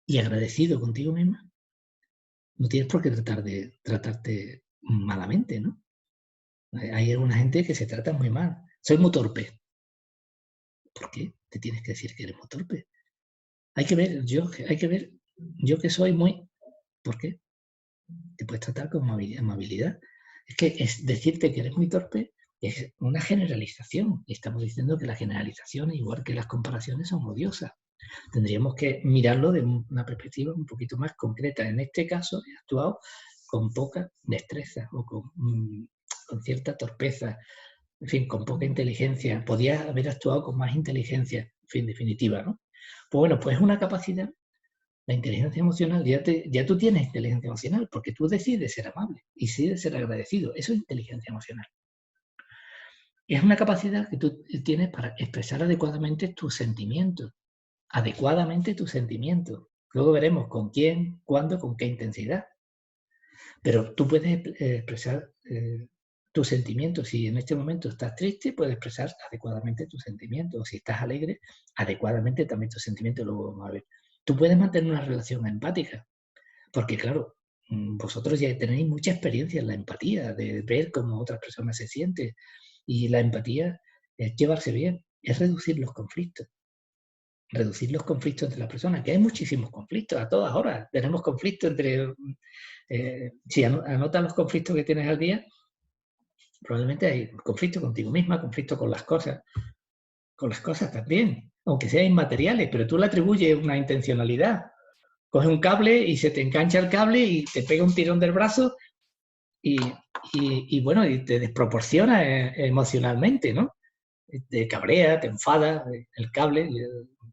y agradecido contigo misma. No tienes por qué tratarte malamente, ¿no? Hay alguna gente que se trata muy mal. Soy muy torpe. ¿Por qué te tienes que decir que eres muy torpe? Hay que ver, yo que soy muy... ¿Por qué? Te puedes tratar con amabilidad. Es que decirte que eres muy torpe es una generalización. Y estamos diciendo que las generalizaciones, igual que las comparaciones, son odiosas. Tendríamos que mirarlo de una perspectiva un poquito más concreta. En este caso, he actuado con poca destreza o con cierta torpeza, en fin, con poca inteligencia. Podía haber actuado con más inteligencia, en fin, definitiva, ¿no? Pues bueno, pues es una capacidad. La inteligencia emocional, ya tú tienes inteligencia emocional, porque tú decides ser amable y decides ser agradecido. Eso es inteligencia emocional. Es una capacidad que tú tienes para expresar adecuadamente tus sentimientos. Adecuadamente tus sentimientos. Luego veremos con quién, cuándo, con qué intensidad. Pero tú puedes expresar tus sentimientos. Si en este momento estás triste, puedes expresar adecuadamente tus sentimientos. Si estás alegre, adecuadamente también tus sentimientos. Luego vamos a ver. Tú puedes mantener una relación empática. Porque claro, vosotros ya tenéis mucha experiencia en la empatía, de ver cómo otras personas se sienten. Y la empatía es llevarse bien, es reducir los conflictos. Reducir los conflictos entre las personas, que hay muchísimos conflictos a todas horas. Tenemos conflictos entre... si anotas los conflictos que tienes al día, probablemente hay conflicto contigo misma, conflicto con las cosas también, aunque sean inmateriales, pero tú le atribuyes una intencionalidad. Coge un cable y se te engancha el cable y te pega un tirón del brazo y bueno, y te desproporciona emocionalmente, ¿no? Te cabrea, te enfada el cable,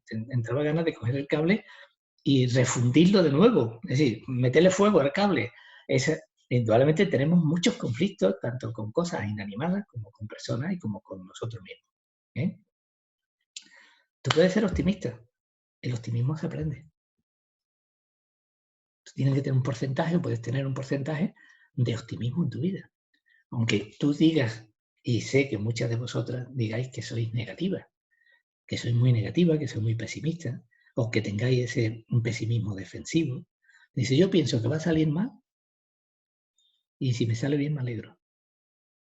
te entraba ganas de coger el cable y refundirlo de nuevo, es decir, meterle fuego al cable. Indudablemente tenemos muchos conflictos, tanto con cosas inanimadas como con personas y como con nosotros mismos. ¿Eh? Tú puedes ser optimista, el optimismo se aprende. Tú tienes que tener un porcentaje, puedes tener un porcentaje de optimismo en tu vida. Aunque tú digas, y sé que muchas de vosotras digáis que sois negativas, que sois muy negativa, que sois muy pesimista, o que tengáis un pesimismo defensivo. Dice, yo pienso que va a salir mal y si me sale bien me alegro.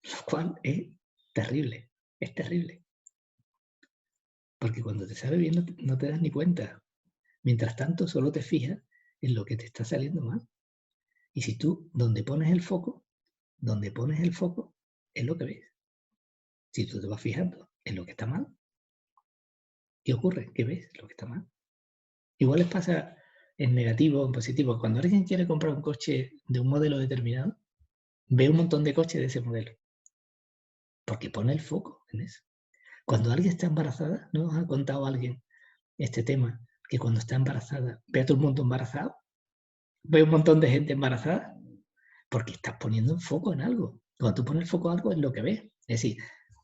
Lo cual es terrible, es terrible. Porque cuando te sale bien no te das ni cuenta. Mientras tanto, solo te fijas en lo que te está saliendo mal. Y si tú, donde pones el foco, es lo que ves. Si tú te vas fijando en lo que está mal, ¿qué ocurre? ¿Qué ves? Lo que está mal. Igual les pasa en negativo o en positivo. Cuando alguien quiere comprar un coche de un modelo determinado, ve un montón de coches de ese modelo. Porque pone el foco en eso. Cuando alguien está embarazada, ¿no os ha contado alguien este tema? Que cuando está embarazada, ve a todo el mundo embarazado, ve un montón de gente embarazada, porque estás poniendo un foco en algo. Cuando tú pones el foco en algo es lo que ves. Es decir,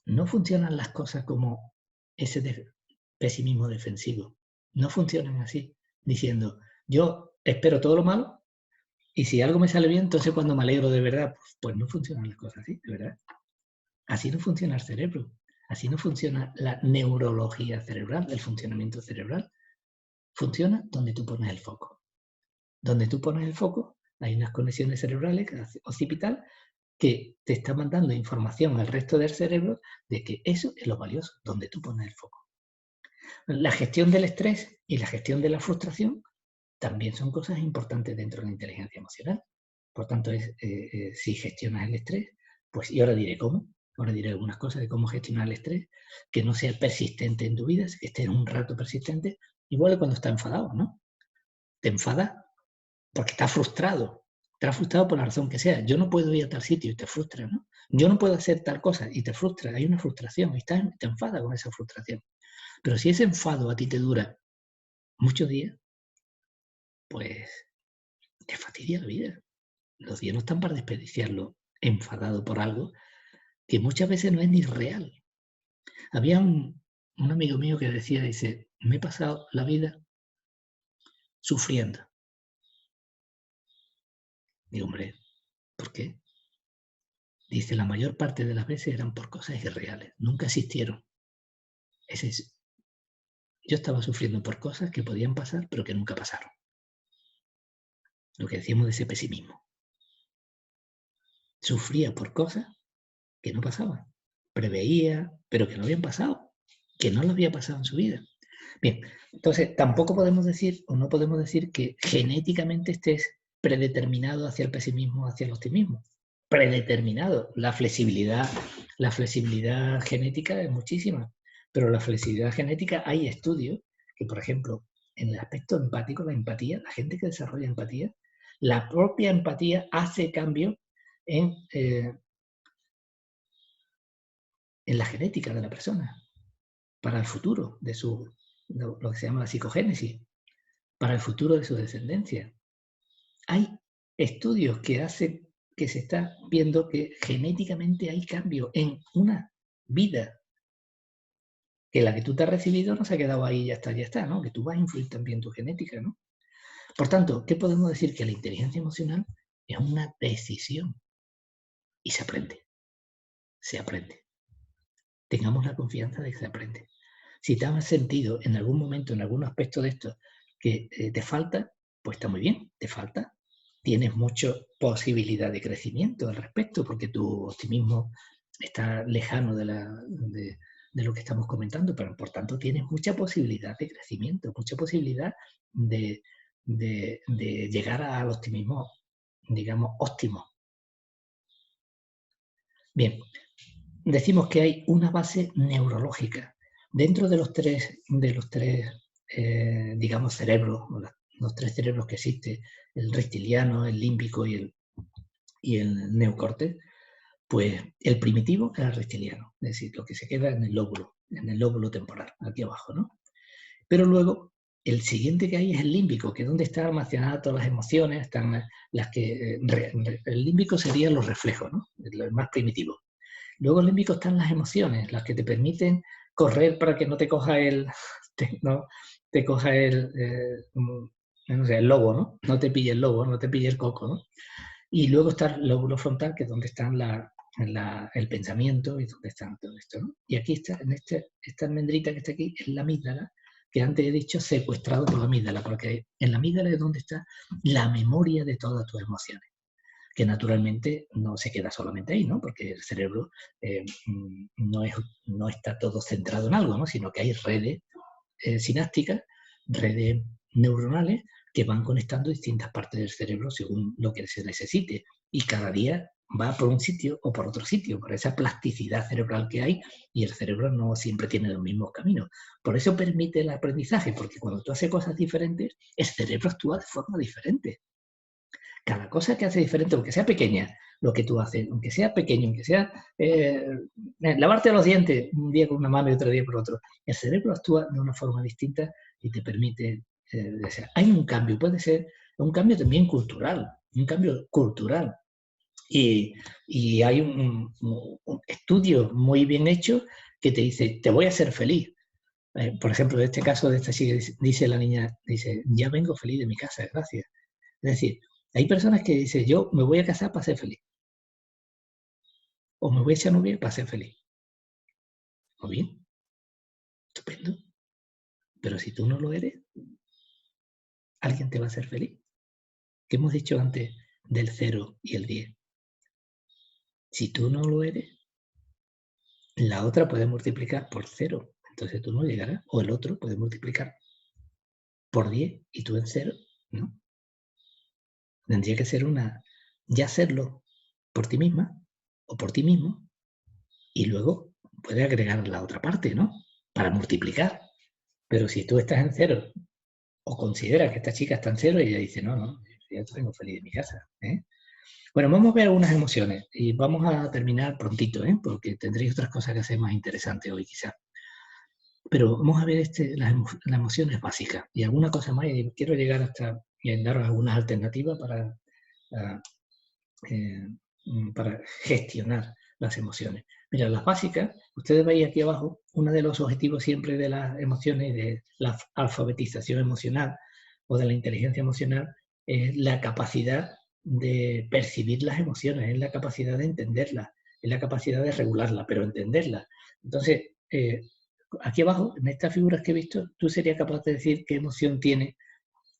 no funcionan las cosas como ese pesimismo defensivo. No funcionan así, diciendo, yo espero todo lo malo y si algo me sale bien, entonces cuando me alegro de verdad, pues no funcionan las cosas así, de verdad. Así no funciona el cerebro. Así no funciona la neurología cerebral, el funcionamiento cerebral. Funciona donde tú pones el foco. Donde tú pones el foco, hay unas conexiones cerebrales occipital que te está mandando información al resto del cerebro de que eso es lo valioso, donde tú pones el foco. La gestión del estrés y la gestión de la frustración también son cosas importantes dentro de la inteligencia emocional. Por tanto, si gestionas el estrés, pues, y ahora diré cómo, ahora diré algunas cosas de cómo gestionar el estrés, que no sea persistente en tu vida, que esté un rato persistente, igual que cuando estás enfadado, ¿no? Te enfadas porque estás frustrado por la razón que sea. Yo no puedo ir a tal sitio y te frustra, ¿no? Yo no puedo hacer tal cosa y te frustra, hay una frustración, y te enfadas con esa frustración. Pero si ese enfado a ti te dura muchos días, pues te fastidia la vida. Los días no están para desperdiciarlo enfadado por algo que muchas veces no es ni real. Había un amigo mío que decía, dice, me he pasado la vida sufriendo. Digo, hombre, ¿por qué? Dice, la mayor parte de las veces eran por cosas irreales, nunca existieron. Yo estaba sufriendo por cosas que podían pasar, pero que nunca pasaron. Lo que decíamos de ese pesimismo. Sufría por cosas que no pasaban. Preveía, pero que no habían pasado, que no lo había pasado en su vida. Bien, entonces tampoco podemos decir, o no podemos decir que genéticamente estés predeterminado hacia el pesimismo o hacia el optimismo. Predeterminado. La flexibilidad genética es muchísima, pero la flexibilidad genética hay estudios que, por ejemplo, en el aspecto empático, la empatía, la gente que desarrolla empatía, la propia empatía hace cambio en la genética de la persona para el futuro de lo que se llama la psicogénesis, para el futuro de su descendencia. Hay estudios que se está viendo que genéticamente hay cambio en una vida, que la que tú te has recibido no se ha quedado ahí, ya está, ¿no? Que tú vas a influir también en tu genética, ¿no? Por tanto, ¿qué podemos decir? Que la inteligencia emocional es una decisión y se aprende, se aprende. Tengamos la confianza de que se aprende. Si te has sentido en algún momento, en algún aspecto de esto, que te falta, pues está muy bien, te falta. Tienes mucha posibilidad de crecimiento al respecto, porque tu optimismo está lejano de lo que estamos comentando, pero por tanto tienes mucha posibilidad de crecimiento, mucha posibilidad de, de llegar al optimismo, digamos, óptimo. Bien, decimos que hay una base neurológica. Dentro de los tres digamos, cerebros, los tres cerebros que existen, el reptiliano, el límbico y el neocórtex, pues el primitivo es el reptiliano, es decir, lo que se queda en el lóbulo temporal, aquí abajo, ¿no? Pero luego, el siguiente que hay es el límbico, que es donde están almacenadas todas las emociones, están las que... el límbico serían los reflejos, ¿no? El más primitivo. Luego el límbico están las emociones, las que te permiten correr para que no te coja no sé, el lobo, ¿no? No te pille el lobo, no te pille el coco, ¿no? Y luego está el lóbulo frontal, que es donde están el pensamiento y donde están todo esto, ¿no? Y aquí está, esta almendrita que está aquí, es la amígdala, que antes he dicho secuestrado por la amígdala, porque en la amígdala es donde está la memoria de todas tus emociones, que naturalmente no se queda solamente ahí, ¿no? Porque el cerebro no está todo centrado en algo, ¿no? Sino que hay redes sinápticas, redes neuronales que van conectando distintas partes del cerebro según lo que se necesite. Y cada día va por un sitio o por otro sitio, por esa plasticidad cerebral que hay, y el cerebro no siempre tiene los mismos caminos. Por eso permite el aprendizaje, porque cuando tú haces cosas diferentes, el cerebro actúa de forma diferente. Cada cosa que hace diferente, aunque sea pequeña, lo que tú haces, aunque sea pequeño, aunque sea lavarte los dientes un día con una mano y otro día con otro, el cerebro actúa de una forma distinta y te permite desear. Hay un cambio, puede ser un cambio también cultural, un cambio cultural. Y hay un estudio muy bien hecho que te dice, te voy a hacer feliz. Por ejemplo, en este caso de esta chica, dice la niña, dice, ya vengo feliz de mi casa, gracias. Es decir, hay personas que dicen, yo me voy a casar para ser feliz. O me voy a echar novia para ser feliz. Muy bien, estupendo. Pero si tú no lo eres, alguien te va a hacer feliz. ¿Qué hemos dicho antes del 0 y el 10? Si tú no lo eres, la otra puede multiplicar por 0. Entonces tú no llegarás. O el otro puede multiplicar por 10 y tú en 0, ¿no? Tendría que ser ya hacerlo por ti misma o por ti mismo y luego puedes agregar la otra parte, ¿no? Para multiplicar. Pero si tú estás en 0 o consideras que esta chica está en 0 y ella dice, no, yo vengo feliz de mi casa, ¿eh? Bueno, vamos a ver algunas emociones y vamos a terminar prontito, ¿eh? Porque tendréis otras cosas que hacer más interesantes hoy quizás. Pero vamos a ver las emociones básicas y alguna cosa más. Y quiero llegar hasta daros algunas alternativas para, eh, para gestionar las emociones. Mira, las básicas, ustedes veis aquí abajo, uno de los objetivos siempre de las emociones, de la alfabetización emocional o de la inteligencia emocional, es la capacidad de percibir las emociones, es la capacidad de entenderlas, es la capacidad de regularlas, pero entenderlas. Entonces, aquí abajo, en estas figuras que he visto, tú serías capaz de decir qué emoción tiene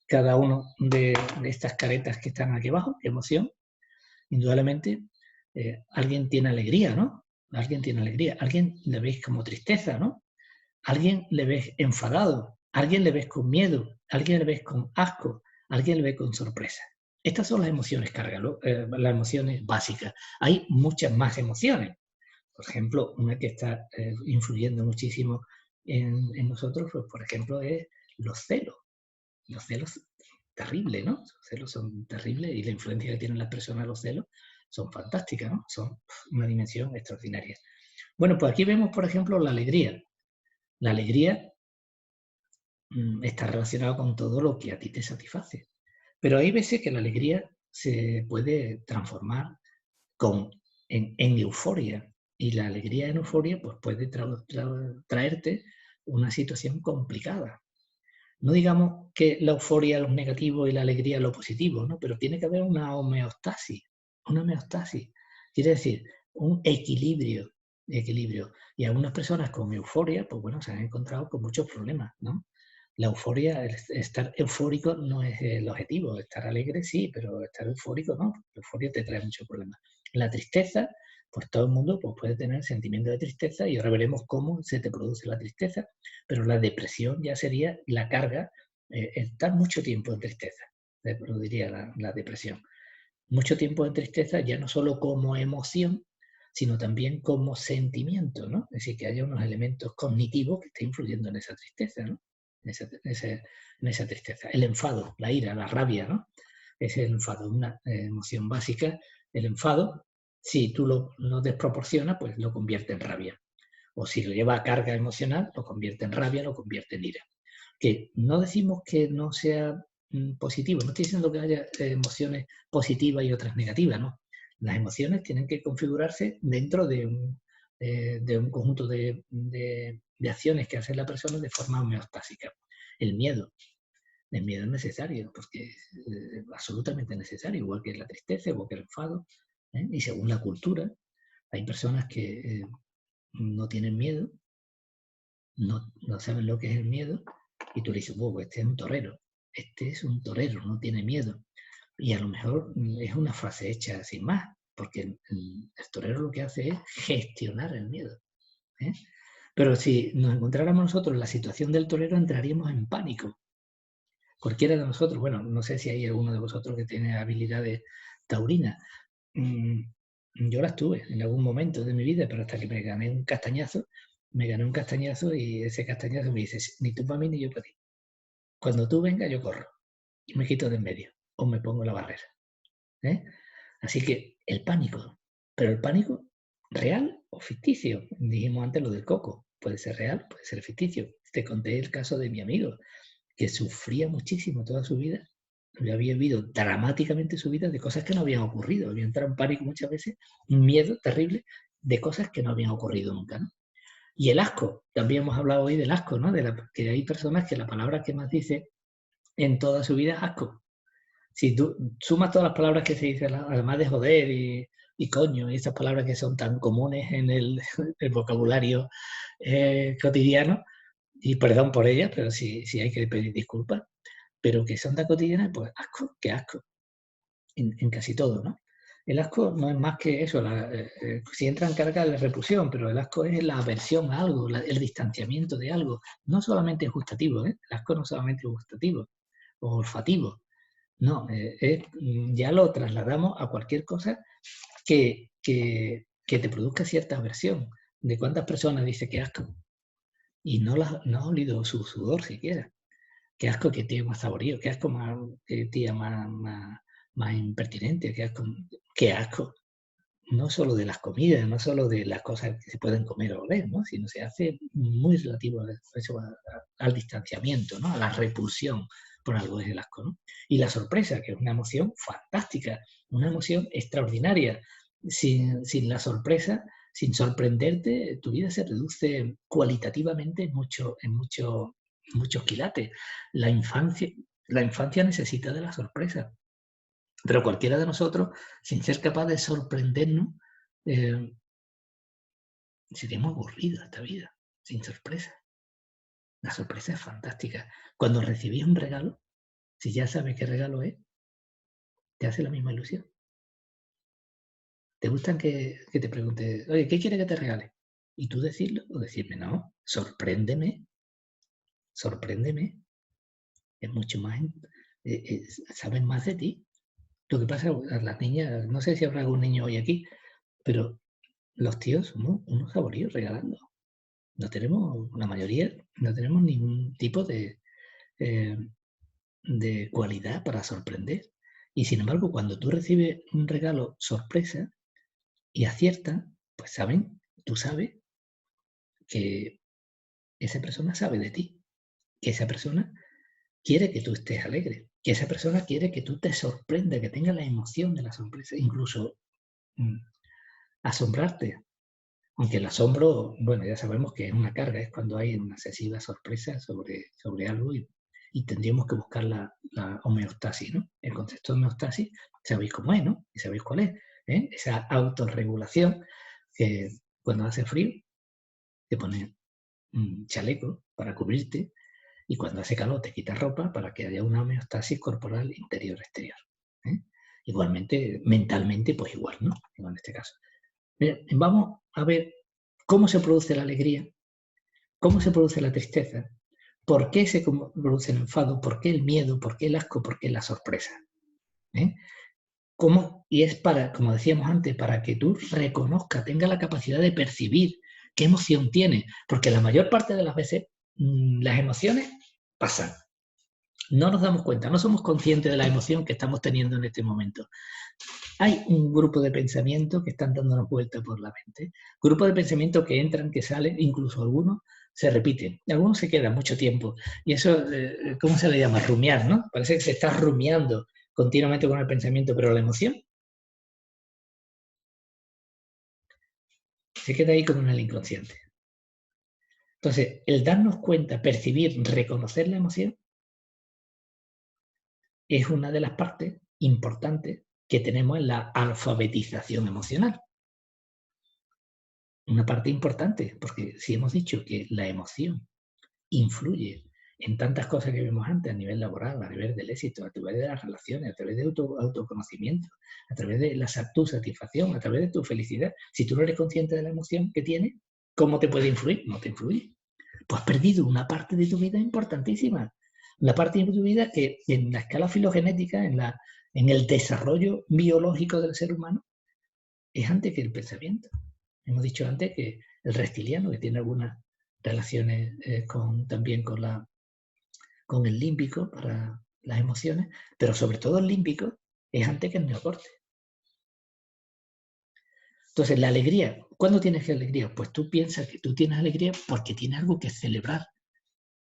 cada uno de estas caretas que están aquí abajo, qué emoción. Indudablemente, alguien tiene alegría, ¿no? Alguien tiene alegría. Alguien le veis como tristeza, ¿no? Alguien le ves enfadado. Alguien le ves con miedo. Alguien le ves con asco. Alguien le ve con sorpresa. Estas son las emociones las emociones básicas. Hay muchas más emociones. Por ejemplo, una que está influyendo muchísimo en nosotros, pues, por ejemplo, es los celos. Los celos, terrible, ¿no? Los celos son terribles y la influencia que tienen las personas los celos son fantásticas, ¿no? Son una dimensión extraordinaria. Bueno, pues aquí vemos, por ejemplo, la alegría. La alegría está relacionada con todo lo que a ti te satisface. Pero hay veces que la alegría se puede transformar en euforia. Y la alegría en euforia pues, puede traerte una situación complicada. No digamos que la euforia es lo negativo y la alegría es lo positivo, ¿no? Pero tiene que haber una homeostasis, una homeostasis. Quiere decir, un equilibrio, equilibrio. Y algunas personas con euforia, pues bueno, se han encontrado con muchos problemas, ¿no? La euforia, estar eufórico no es el objetivo. Estar alegre sí, pero estar eufórico no. La euforia te trae muchos problemas. La tristeza, pues todo el mundo pues, puede tener sentimiento de tristeza y ahora veremos cómo se te produce la tristeza, pero la depresión ya sería la carga, estar mucho tiempo en tristeza, se produciría la depresión. Mucho tiempo en tristeza ya no solo como emoción, sino también como sentimiento, ¿no? Es decir, que haya unos elementos cognitivos que estén influyendo en esa tristeza, ¿no? En esa tristeza. El enfado, la ira, la rabia, ¿no? Es el enfado, una emoción básica. El enfado, si tú lo desproporcionas, pues lo convierte en rabia. O si lo lleva a carga emocional, lo convierte en rabia, lo convierte en ira. Que no decimos que no sea positivo, no estoy diciendo que haya emociones positivas y otras negativas, no. Las emociones tienen que configurarse dentro de un conjunto de acciones que hace la persona de forma homeostásica. El miedo es necesario, porque es absolutamente necesario, igual que la tristeza, igual que el enfado, ¿eh? Y según la cultura, hay personas que no tienen miedo, no saben lo que es el miedo, y tú le dices, wow, este es un torero, no tiene miedo. Y a lo mejor es una frase hecha sin más, porque el torero lo que hace es gestionar el miedo, ¿eh? Pero si nos encontráramos nosotros en la situación del torero, entraríamos en pánico. Cualquiera de nosotros, bueno, no sé si hay alguno de vosotros que tiene habilidades taurinas. Yo las tuve en algún momento de mi vida, pero hasta que me gané un castañazo y ese castañazo me dice, ni tú para mí ni yo para ti. Cuando tú vengas yo corro y me quito de en medio o me pongo la barrera, ¿eh? Así que el pánico, pero el pánico real o ficticio. Dijimos antes lo del coco, puede ser real, puede ser ficticio. Te conté el caso de mi amigo, que sufría muchísimo toda su vida, había vivido dramáticamente su vida de cosas que no habían ocurrido, había entrado en pánico muchas veces, un miedo terrible de cosas que no habían ocurrido nunca, ¿no? Y el asco, también hemos hablado hoy del asco, ¿no? Que hay personas que la palabra que más dice en toda su vida es asco. Si tú sumas todas las palabras que se dicen, además de joder y coño, y esas palabras que son tan comunes en el vocabulario cotidiano, y perdón por ellas, pero sí hay que pedir disculpas, pero que son tan cotidianas, pues asco, que asco, en casi todo, ¿no? El asco no es más que eso, si entra en carga la repulsión, pero el asco es la aversión a algo, el distanciamiento de algo. No solamente es gustativo, ¿eh? El asco no solamente es gustativo o olfativo. No, ya lo trasladamos a cualquier cosa que te produzca cierta aversión. ¿De cuántas personas dice que asco? Y no has olido su sudor siquiera. Qué asco, que tío más saborío, qué asco más, qué tía más impertinente, qué asco. No solo de las comidas, no solo de las cosas que se pueden comer o oler, ¿no? Sino se hace muy relativo a eso, al distanciamiento, ¿no? A la repulsión por algo es el asco, ¿no? Y la sorpresa, que es una emoción fantástica, una emoción extraordinaria. Sin la sorpresa, sin sorprenderte, tu vida se reduce cualitativamente en muchos quilates. La infancia necesita de la sorpresa. Pero cualquiera de nosotros, sin ser capaz de sorprendernos, seríamos aburridos esta vida, sin sorpresa. La sorpresa es fantástica. Cuando recibís un regalo, si ya sabes qué regalo es, te hace la misma ilusión. ¿Te gustan que te pregunte, oye, ¿qué quieres que te regale? Y tú decirlo o decirme, no, sorpréndeme, sorpréndeme. Es mucho más, saben más de ti. Lo que pasa a las niñas, no sé si habrá algún niño hoy aquí, pero los tíos somos unos saboríos regalando. No tenemos, la mayoría, no tenemos ningún tipo de cualidad para sorprender. Y sin embargo, cuando tú recibes un regalo sorpresa y aciertas, pues tú sabes que esa persona sabe de ti, que esa persona quiere que tú estés alegre, que esa persona quiere que tú te sorprendas, que tengas la emoción de la sorpresa, incluso mm, asombrarte. Aunque el asombro, bueno, ya sabemos que es una carga, es cuando hay una excesiva sorpresa sobre algo y tendríamos que buscar la homeostasis, ¿no? El concepto de homeostasis, sabéis cómo es, ¿no? Y sabéis cuál es, ¿eh? Esa autorregulación que cuando hace frío te pones un chaleco para cubrirte y cuando hace calor te quitas ropa para que haya una homeostasis corporal interior-exterior. ¿Eh? Igualmente, mentalmente, pues igual, ¿no? Igual en este caso. Vamos a ver cómo se produce la alegría, cómo se produce la tristeza, por qué se produce el enfado, por qué el miedo, por qué el asco, por qué la sorpresa. ¿Eh? Y es para, como decíamos antes, para que tú reconozcas, tengas la capacidad de percibir qué emoción tienes, porque la mayor parte de las veces las emociones pasan. No nos damos cuenta, no somos conscientes de la emoción que estamos teniendo en este momento. Hay un grupo de pensamientos que están dándonos vuelta por la mente. Grupos de pensamientos que entran, que salen, incluso algunos se repiten. Algunos se quedan mucho tiempo. Y eso, ¿cómo se le llama? Rumiar, ¿no? Parece que se está rumiando continuamente con el pensamiento, pero la emoción se queda ahí como en el inconsciente. Entonces, el darnos cuenta, percibir, reconocer la emoción es una de las partes importantes que tenemos en la alfabetización emocional. Una parte importante, porque si hemos dicho que la emoción influye en tantas cosas que vimos antes, a nivel laboral, a nivel del éxito, a través de las relaciones, a través de autoconocimiento, a través de tu satisfacción, a través de tu felicidad. Si tú no eres consciente de la emoción que tienes, ¿cómo te puede influir? No te influye. Pues has perdido una parte de tu vida importantísima. Una parte de tu vida que en la escala filogenética, en el desarrollo biológico del ser humano, es antes que el pensamiento. Hemos dicho antes que el reptiliano, que tiene algunas relaciones también con el límbico para las emociones, pero sobre todo el límbico es antes que el neocorte. Entonces, la alegría, ¿cuándo tienes alegría? Pues tú piensas que tú tienes alegría porque tienes algo que celebrar.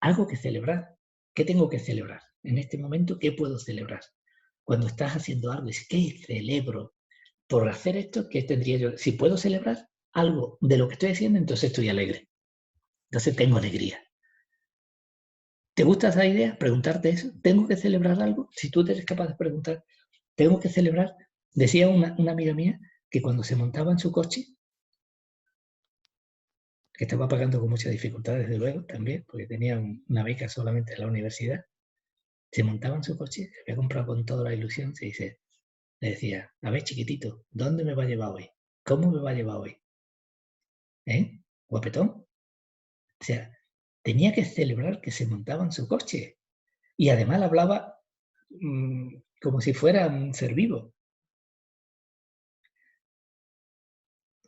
Algo que celebrar. ¿Qué tengo que celebrar? En este momento, ¿qué puedo celebrar? Cuando estás haciendo algo, es que celebro. Por hacer esto, ¿qué tendría yo? Si puedo celebrar algo de lo que estoy haciendo, entonces estoy alegre. Entonces tengo alegría. ¿Te gusta esa idea? Preguntarte eso. ¿Tengo que celebrar algo? Si tú eres capaz de preguntar, ¿tengo que celebrar? Decía una amiga mía que cuando se montaba en su coche, que estaba pagando con mucha dificultad, desde luego, también, porque tenía una beca solamente en la universidad, se montaba en su coche, se había comprado con toda la ilusión, se dice, Le decía, a ver, chiquitito, ¿dónde me va a llevar hoy? ¿Cómo me va a llevar hoy? Guapetón. O sea, tenía que celebrar que se montaba en su coche. Y además le hablaba como si fuera un ser vivo.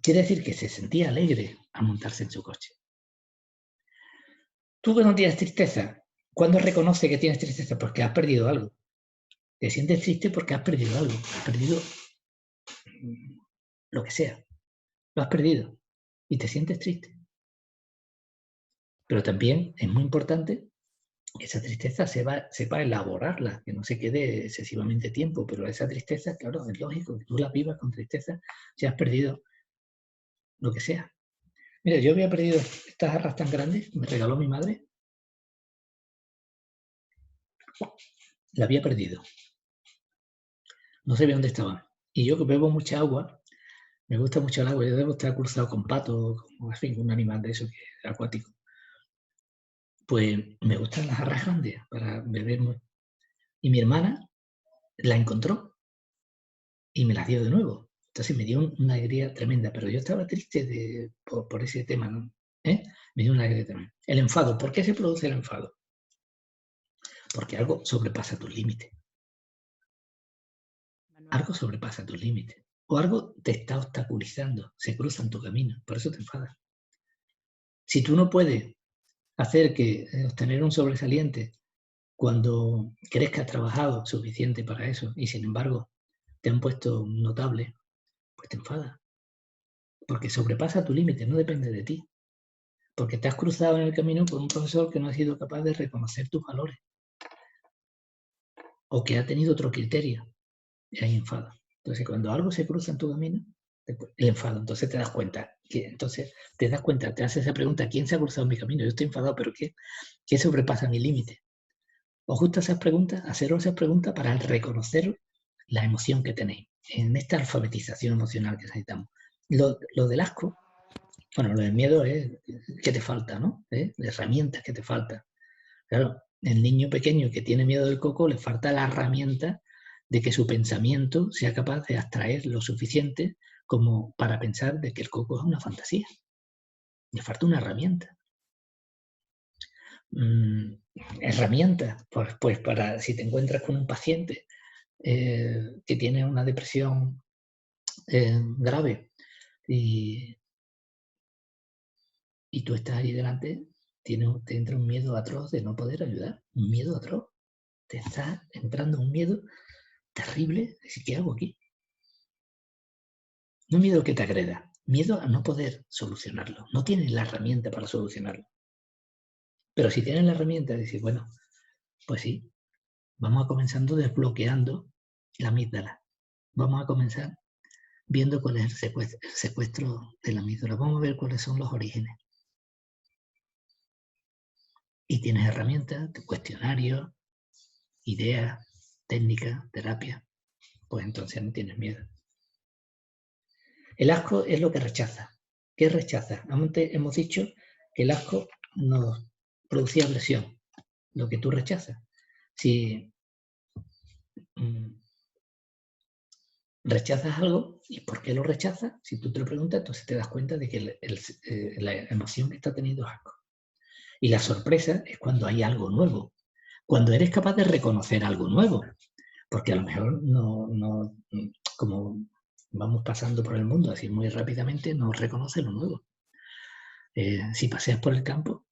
Quiere decir que se sentía alegre al montarse en su coche. Tú que no tienes tristeza, ¿cuándo reconoces que tienes tristeza? Porque has perdido algo. Te sientes triste porque has perdido algo. Has perdido lo que sea. Lo has perdido. Y te sientes triste. Pero también es muy importante que esa tristeza sepa elaborarla, que no se quede excesivamente tiempo. Pero esa tristeza, claro, es lógico que tú la vivas con tristeza si has perdido lo que sea. Mira, yo había perdido estas jarras tan grandes, me regaló mi madre. La había perdido. No sabía dónde estaban. Y yo que bebo mucha agua, me gusta mucho el agua, yo debo estar cruzado con patos, o en fin, un animal de eso que es acuático. Pues me gustan las jarras grandes para beber. Y mi hermana la encontró y me la dio de nuevo. Entonces me dio una alegría tremenda, pero yo estaba triste por ese tema, ¿no? Me dio una alegría tremenda. El enfado, ¿por qué se produce el enfado? Porque algo sobrepasa tus límites. Algo sobrepasa tus límites. O algo te está obstaculizando, se cruza en tu camino, por eso te enfadas. Si tú no puedes hacer que obtener un sobresaliente cuando crees que has trabajado suficiente para eso y sin embargo te han puesto un notable, pues te enfadas. Porque sobrepasa tu límite, no depende de ti. Porque te has cruzado en el camino con un profesor que no ha sido capaz de reconocer tus valores o que ha tenido otro criterio y hay enfado. Entonces, cuando algo se cruza en tu camino, el enfado, entonces te das cuenta, te haces esa pregunta, ¿quién se ha cruzado en mi camino? Yo estoy enfadado, pero ¿qué sobrepasa mi límite? Os gusta esas preguntas, haceros esas preguntas para reconocer la emoción que tenéis en esta alfabetización emocional que necesitamos. Lo del asco, bueno, lo del miedo es que te falta, ¿no? De herramientas que te faltan. Claro, el niño pequeño que tiene miedo del coco le falta la herramienta de que su pensamiento sea capaz de abstraer lo suficiente como para pensar de que el coco es una fantasía. Le falta una herramienta. Herramienta, pues para si te encuentras con un paciente que tiene una depresión grave y tú estás ahí delante, te entra un miedo atroz de no poder ayudar, un miedo atroz. Te está entrando un miedo terrible, decir, ¿qué hago aquí? No miedo que te agreda, miedo a no poder solucionarlo. No tienes la herramienta para solucionarlo. Pero si tienes la herramienta de decir, bueno, pues sí, vamos a comenzando desbloqueando la amígdala. Vamos a comenzar viendo cuál es el secuestro de la amígdala. Vamos a ver cuáles son los orígenes. Y tienes herramientas, cuestionarios, ideas, técnicas, terapia. Pues entonces no tienes miedo. El asco es lo que rechaza. ¿Qué rechaza? Antes hemos dicho que el asco nos producía aversión, lo que tú rechazas. Si rechazas algo, ¿y por qué lo rechazas? Si tú te lo preguntas, entonces te das cuenta de que la emoción que está teniendo es asco. Y la sorpresa es cuando hay algo nuevo, cuando eres capaz de reconocer algo nuevo, porque a lo mejor no como vamos pasando por el mundo así muy rápidamente, no reconoces lo nuevo. Si paseas por el campo,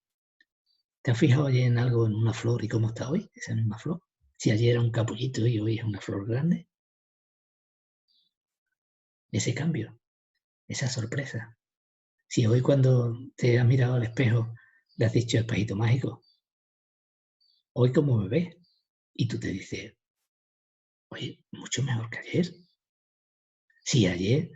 ¿te has fijado ayer en algo, en una flor y cómo está hoy, esa misma flor? Si ayer era un capullito y hoy es una flor grande. Ese cambio, esa sorpresa. Si hoy cuando te has mirado al espejo le has dicho espejito mágico, hoy cómo me ves, y tú te dices, oye, mucho mejor que ayer. Si ayer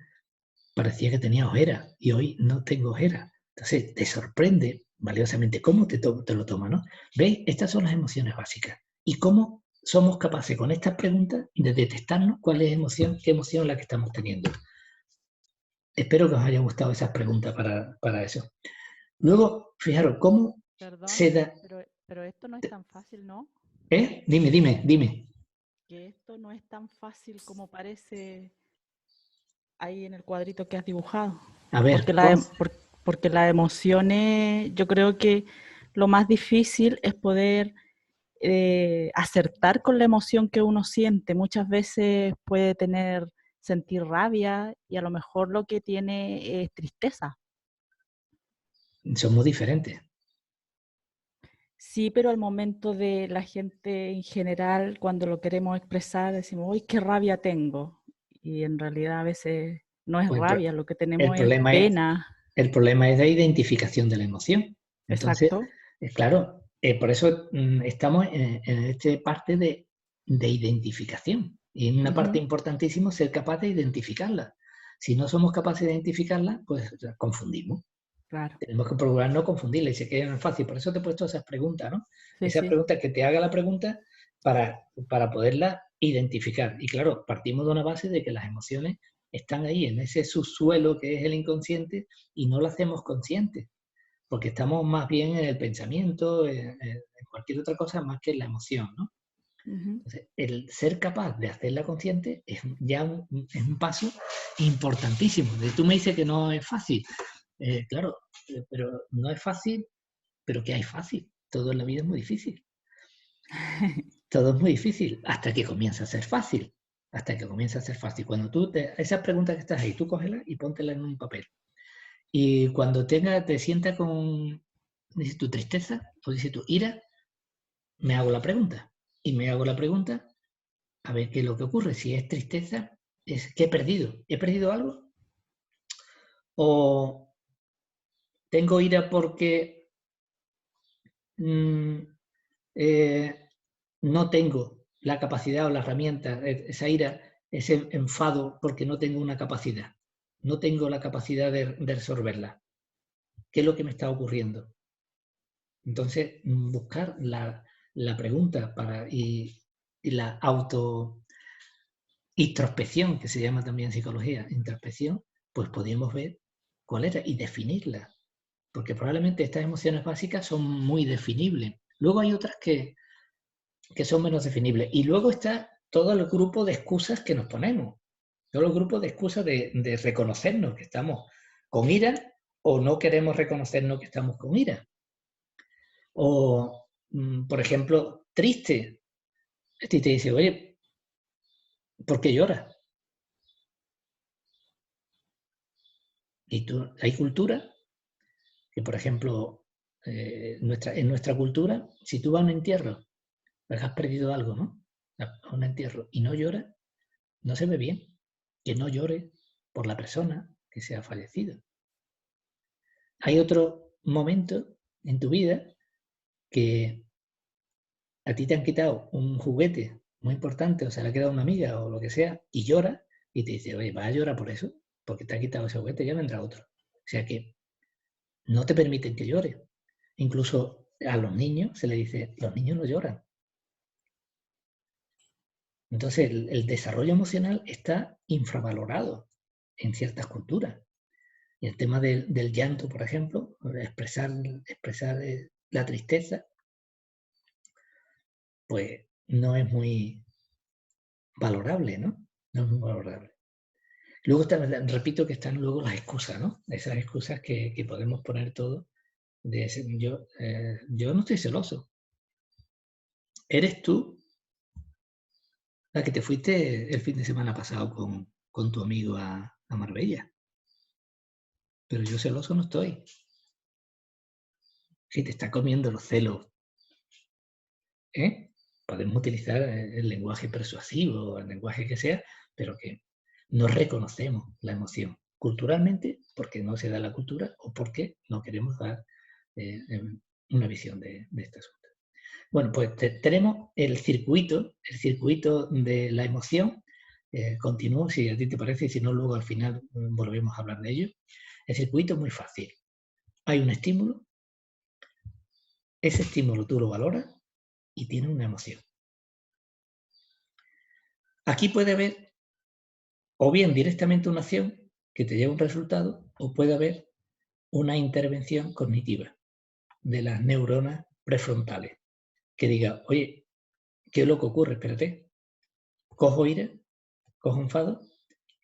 parecía que tenía ojera y hoy no tengo ojera. Entonces te sorprende valiosamente cómo te lo toma, ¿no? ¿Veis? Estas son las emociones básicas. Y cómo somos capaces con estas preguntas de detectarnos cuál es qué emoción la que estamos teniendo. Espero que os haya gustado esas preguntas para eso. Luego, fijaros, ¿cómo Perdón, se da? pero esto no es tan fácil, ¿no? Dime. Que esto esto no es tan fácil como parece ahí en el cuadrito que has dibujado. A ver, Porque, porque las emociones, yo creo que lo más difícil es poder acertar con la emoción que uno siente. Muchas veces puede sentir rabia y a lo mejor lo que tiene es tristeza. somos diferentes. Sí, pero al momento de la gente en general, cuando lo queremos expresar, decimos, uy, qué rabia tengo. Y en realidad a veces no es Pues rabia, lo que el tenemos es problema es, pena. el problema es la identificación de la emoción. Entonces, Exacto. claro, por eso estamos en esta parte de identificación. Y en una parte Ujú, importantísima ser capaz de identificarla. Si no somos capaces de identificarla, pues confundimos. claro. Tenemos que procurar no confundirla y sé que no es fácil. Por eso te he puesto esas preguntas, ¿no? Sí, Esas sí. preguntas que te haga la pregunta para poderla identificar. Y claro, partimos de una base de que las emociones están ahí, en ese subsuelo que es el inconsciente, y no lo hacemos consciente, porque estamos más bien en el pensamiento, en cualquier otra cosa más que en la emoción, ¿no? Ujú. Entonces, el ser capaz de hacerla consciente es ya es un paso importantísimo. Tú me dices que no es fácil. Claro, pero no es fácil, pero ¿qué hay fácil? Todo en la vida es muy difícil. Todo es muy difícil hasta que comienza a ser fácil. Hasta que comienza a ser fácil. Cuando esas preguntas que estás ahí, tú cógelas y póntelas en un papel. Y cuando te sientas con, dices tu tristeza o dices tu ira, me hago la pregunta. Y me hago la pregunta a ver qué es lo que ocurre. Si es tristeza, es ¿qué he perdido? ¿He perdido algo? ¿O tengo ira porque mm, no tengo la capacidad o la herramienta, esa ira, ese enfado porque no tengo una capacidad? No tengo la capacidad de resolverla. ¿Qué es lo que me está ocurriendo? Entonces, buscar la pregunta y la introspección, que se llama también en psicología, introspección, pues podríamos ver cuál era y definirla. Porque probablemente estas emociones básicas son muy definibles. Luego hay otras que son menos definibles. Y luego está todo el grupo de excusas que nos ponemos. Todo el grupo de excusas de reconocernos que estamos con ira o no queremos reconocernos que estamos con ira. O, por ejemplo, triste. Y te dice, oye, ¿por qué lloras? Y hay cultura que, por ejemplo, en nuestra cultura, si tú vas a un entierro, pues has perdido algo, ¿no? A un entierro y no lloras, no se ve bien. Que no llore por la persona que se ha fallecido. Hay otro momento en tu vida que a ti te han quitado un juguete muy importante, o se le ha quedado una amiga o lo que sea, y llora y te dice, oye, ¿vas a llorar por eso? Porque te ha quitado ese juguete, ya vendrá otro. O sea que no te permiten que llores. Incluso a los niños se le dice, los niños no lloran. Entonces el desarrollo emocional está infravalorado en ciertas culturas. Y el tema del llanto, por ejemplo, expresar la tristeza, pues no es muy valorable, ¿no? No es muy valorable. Luego, repito que están luego las excusas, ¿no? Esas excusas que podemos poner todo. Yo no estoy celoso. Eres tú la que te fuiste el fin de semana pasado con tu amigo a Marbella. Pero yo celoso no estoy. Si te está comiendo los celos, ¿eh? Podemos utilizar el lenguaje persuasivo, el lenguaje que sea, pero que no reconocemos la emoción culturalmente porque no se da la cultura o porque no queremos dar una visión de este asunto. Bueno, pues tenemos el circuito de la emoción. Continúo si a ti te parece y si no, luego al final volvemos a hablar de ello. El circuito es muy fácil. Hay un estímulo, ese estímulo tú lo valoras y tiene una emoción. Aquí puede haber o bien directamente una acción que te lleva a un resultado, o puede haber una intervención cognitiva de las neuronas prefrontales que diga, oye, ¿qué es lo que ocurre? Espérate, cojo ira, cojo enfado,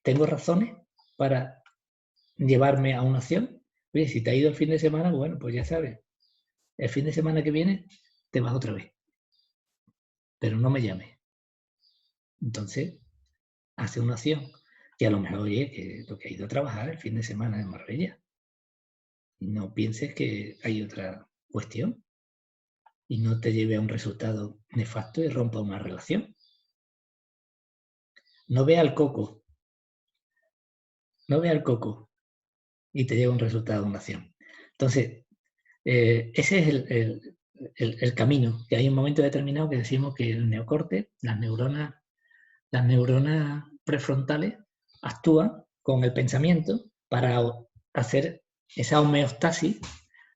tengo razones para llevarme a una acción. Oye, si te ha ido el fin de semana, bueno, pues ya sabes, el fin de semana que viene te vas otra vez, pero no me llames. Entonces, hace una acción que a lo mejor, oye, que lo que ha ido a trabajar el fin de semana en Marbella. No pienses que hay otra cuestión y no te lleve a un resultado nefasto y rompa una relación. No vea el coco, no vea el coco y te lleva a un resultado de una acción. Entonces, ese es el camino, que hay un momento determinado que decimos que el neocorte, las neuronas prefrontales actúan con el pensamiento para hacer esa homeostasis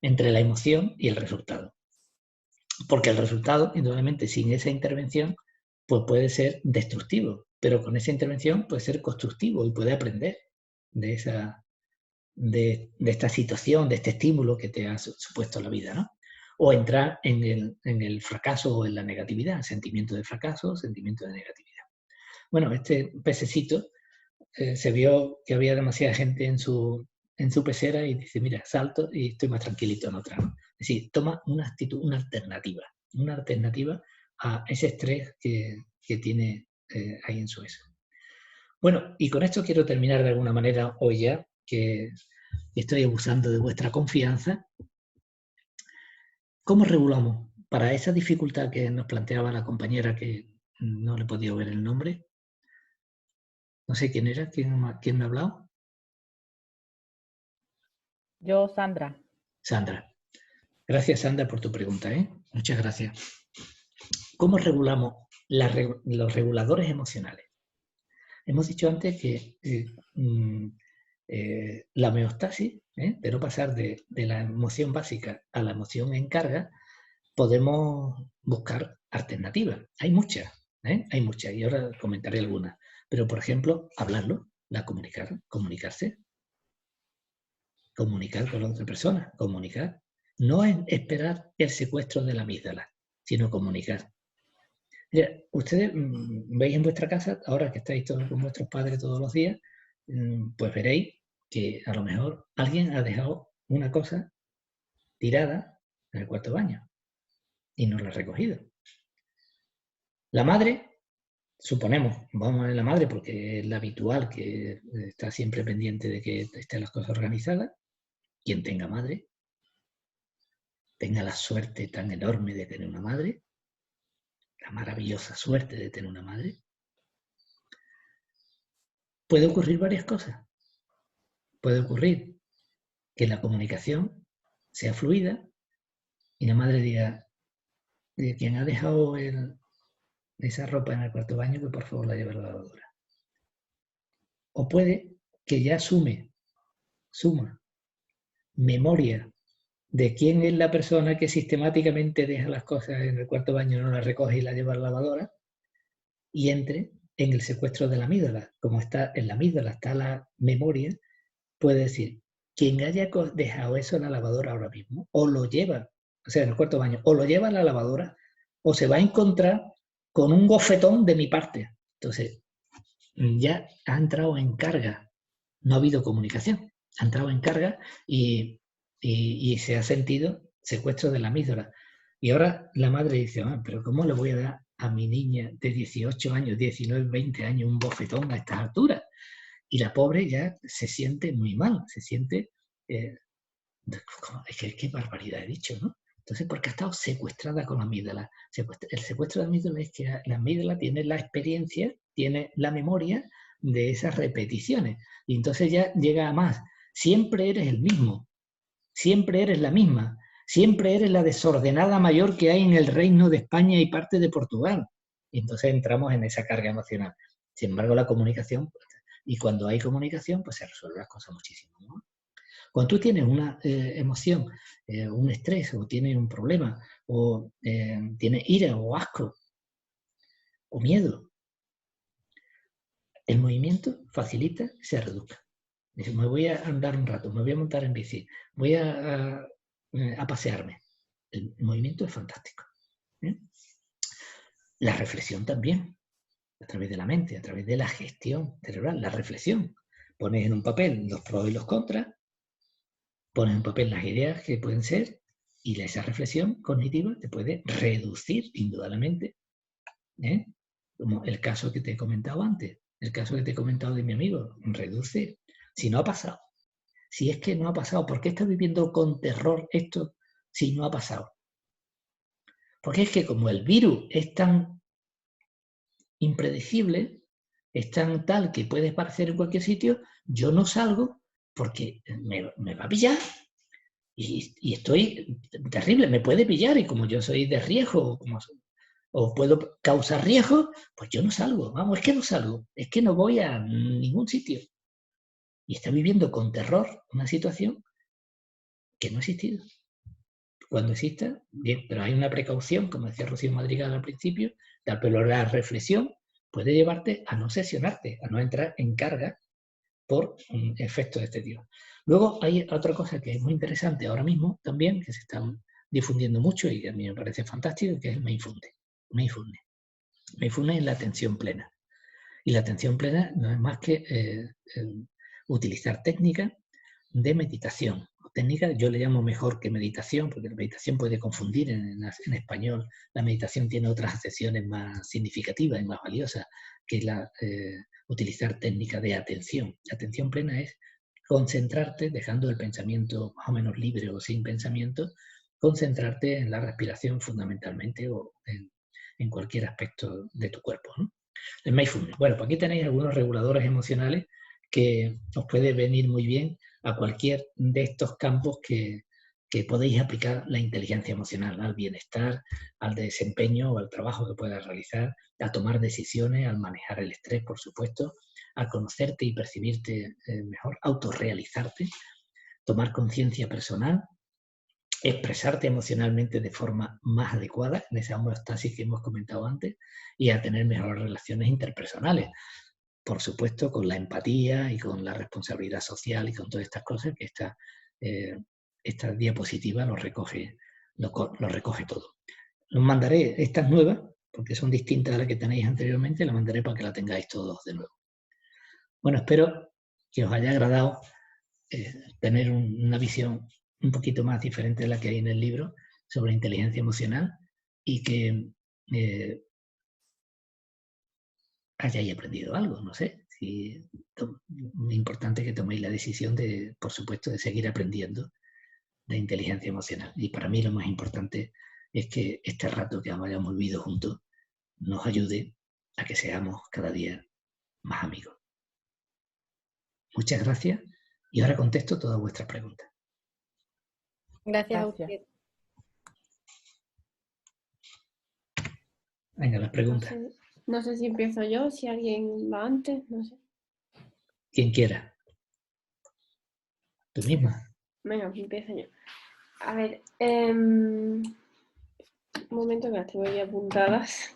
entre la emoción y el resultado. Porque el resultado, indudablemente, sin esa intervención, pues puede ser destructivo, pero con esa intervención puede ser constructivo y puede aprender de esta situación, de este estímulo que te ha supuesto la vida, ¿no? O entrar en el fracaso o en la negatividad, sentimiento de fracaso, sentimiento de negatividad. Bueno, este pececito se vio que había demasiada gente en su pecera y dice, mira, salto y estoy más tranquilito en otra, ¿no? Es decir, toma una actitud, una alternativa a ese estrés que tiene ahí en su eso. Bueno, y con esto quiero terminar de alguna manera hoy ya, que estoy abusando de vuestra confianza. ¿Cómo regulamos? Para esa dificultad que nos planteaba la compañera, que no le he podido ver el nombre, no sé quién era, quién me ha hablado. Yo, Sandra. Sandra. Gracias, Sandra, por tu pregunta, ¿eh? Muchas gracias. ¿Cómo regulamos los reguladores emocionales? Hemos dicho antes que la homeostasis, de no pasar de la emoción básica a la emoción en carga, podemos buscar alternativas. Hay muchas, y ahora comentaré algunas. Pero, por ejemplo, hablarlo, comunicarse, comunicar con la otra persona, comunicar. No es esperar el secuestro de la amígdala, sino comunicar. Mira, ustedes veis en vuestra casa, ahora que estáis todos con vuestros padres todos los días, pues veréis que a lo mejor alguien ha dejado una cosa tirada en el cuarto baño y no la ha recogido. La madre, suponemos, vamos a la madre porque es la habitual, que está siempre pendiente de que estén las cosas organizadas. Quien tenga madre, tenga la suerte tan enorme de tener una madre, la maravillosa suerte de tener una madre, puede ocurrir varias cosas. Puede ocurrir que la comunicación sea fluida y la madre diga, de quien ha dejado esa ropa en el cuarto baño, que por favor la lleve a la lavadora. O puede que ya suma memoria de quién es la persona que sistemáticamente deja las cosas en el cuarto baño, no las recoge y las lleva a la lavadora, y entre en el secuestro de la amígdala. Como está en la amígdala, está la memoria, puede decir, quien haya dejado eso en la lavadora ahora mismo, o lo lleva, o sea, en el cuarto baño, o lo lleva a la lavadora, o se va a encontrar con un bofetón de mi parte. Entonces, ya ha entrado en carga, no ha habido comunicación, ha entrado en carga y se ha sentido secuestro de la amígdala. Y ahora la madre dice, pero ¿cómo le voy a dar a mi niña de 18 años, 19, 20 años un bofetón a estas alturas? Y la pobre ya se siente muy mal, se siente... es que qué barbaridad he dicho, ¿no? Entonces, porque ha estado secuestrada con la amígdala. El secuestro de la amígdala es que la amígdala tiene la experiencia, tiene la memoria de esas repeticiones. Y entonces ya llega a más. Siempre eres el mismo, siempre eres la misma, siempre eres la desordenada mayor que hay en el Reino de España y parte de Portugal. Y entonces entramos en esa carga emocional. Sin embargo, la comunicación, y cuando hay comunicación, pues se resuelven las cosas muchísimo, ¿no? Cuando tú tienes una emoción, un estrés, o tienes un problema, o tienes ira, o asco, o miedo, el movimiento facilita que se reduzca. Dice, me voy a andar un rato, me voy a montar en bici, voy a pasearme. El movimiento es fantástico. La reflexión también. a través de la mente, a través de la gestión cerebral, la reflexión. Pones en un papel los pros y los contras, pones en papel las ideas que pueden ser, y esa reflexión cognitiva te puede reducir indudablemente, ¿eh? Como el caso que te he comentado antes, el caso que te he comentado de mi amigo, reduce. Si no ha pasado, si es que no ha pasado, ¿por qué estás viviendo con terror esto si no ha pasado? Porque es que como el virus es tan impredecible, es tan tal que puede aparecer en cualquier sitio, yo no salgo porque me va a pillar. Y estoy terrible, me puede pillar, y como yo soy de riesgo, o puedo causar riesgo, pues yo no salgo. Vamos, es que no salgo, es que no voy a ningún sitio. Y está viviendo con terror una situación que no ha existido. Cuando exista, bien, pero hay una precaución, como decía Rocío Madrigal al principio, pero la reflexión puede llevarte a no sesionarte, a no entrar en carga por efectos de este tipo. Luego hay otra cosa que es muy interesante ahora mismo también, que se está difundiendo mucho y que a mí me parece fantástico, que es el mindfulness. Mindfulness es la atención plena. Y la atención plena no es más que utilizar técnicas de meditación. Técnicas, yo le llamo mejor que meditación, porque la meditación puede confundir en español. La meditación tiene otras acepciones más significativas y más valiosas que utilizar técnicas de atención. La atención plena es concentrarte, dejando el pensamiento más o menos libre o sin pensamiento, concentrarte en la respiración fundamentalmente o en cualquier aspecto de tu cuerpo, ¿no? El mindfulness. Bueno, pues aquí tenéis algunos reguladores emocionales que os puede venir muy bien a cualquier de estos campos que podéis aplicar la inteligencia emocional, al bienestar, al desempeño o al trabajo que puedas realizar, a tomar decisiones, al manejar el estrés, por supuesto, a conocerte y percibirte mejor, autorrealizarte, tomar conciencia personal, expresarte emocionalmente de forma más adecuada, en esa homeostasis que hemos comentado antes, y a tener mejores relaciones interpersonales. Por supuesto, con la empatía y con la responsabilidad social y con todas estas cosas que esta diapositiva lo recoge todo. Os mandaré estas nuevas, porque son distintas a las que tenéis anteriormente, las mandaré para que la tengáis todos de nuevo. Bueno, espero que os haya agradado tener una visión un poquito más diferente de la que hay en el libro sobre inteligencia emocional, y que hayáis aprendido algo, no sé. Si, muy importante que toméis la decisión de, por supuesto, de seguir aprendiendo de inteligencia emocional. Y para mí lo más importante es que este rato que hayamos vivido juntos nos ayude a que seamos cada día más amigos. Muchas gracias, y ahora contesto todas vuestras preguntas. Gracias a usted. Venga, las preguntas. No sé si empiezo yo, si alguien va antes, no sé. Quien quiera. Tú misma. Venga, empiezo yo. A ver, un momento que las tengo aquí apuntadas.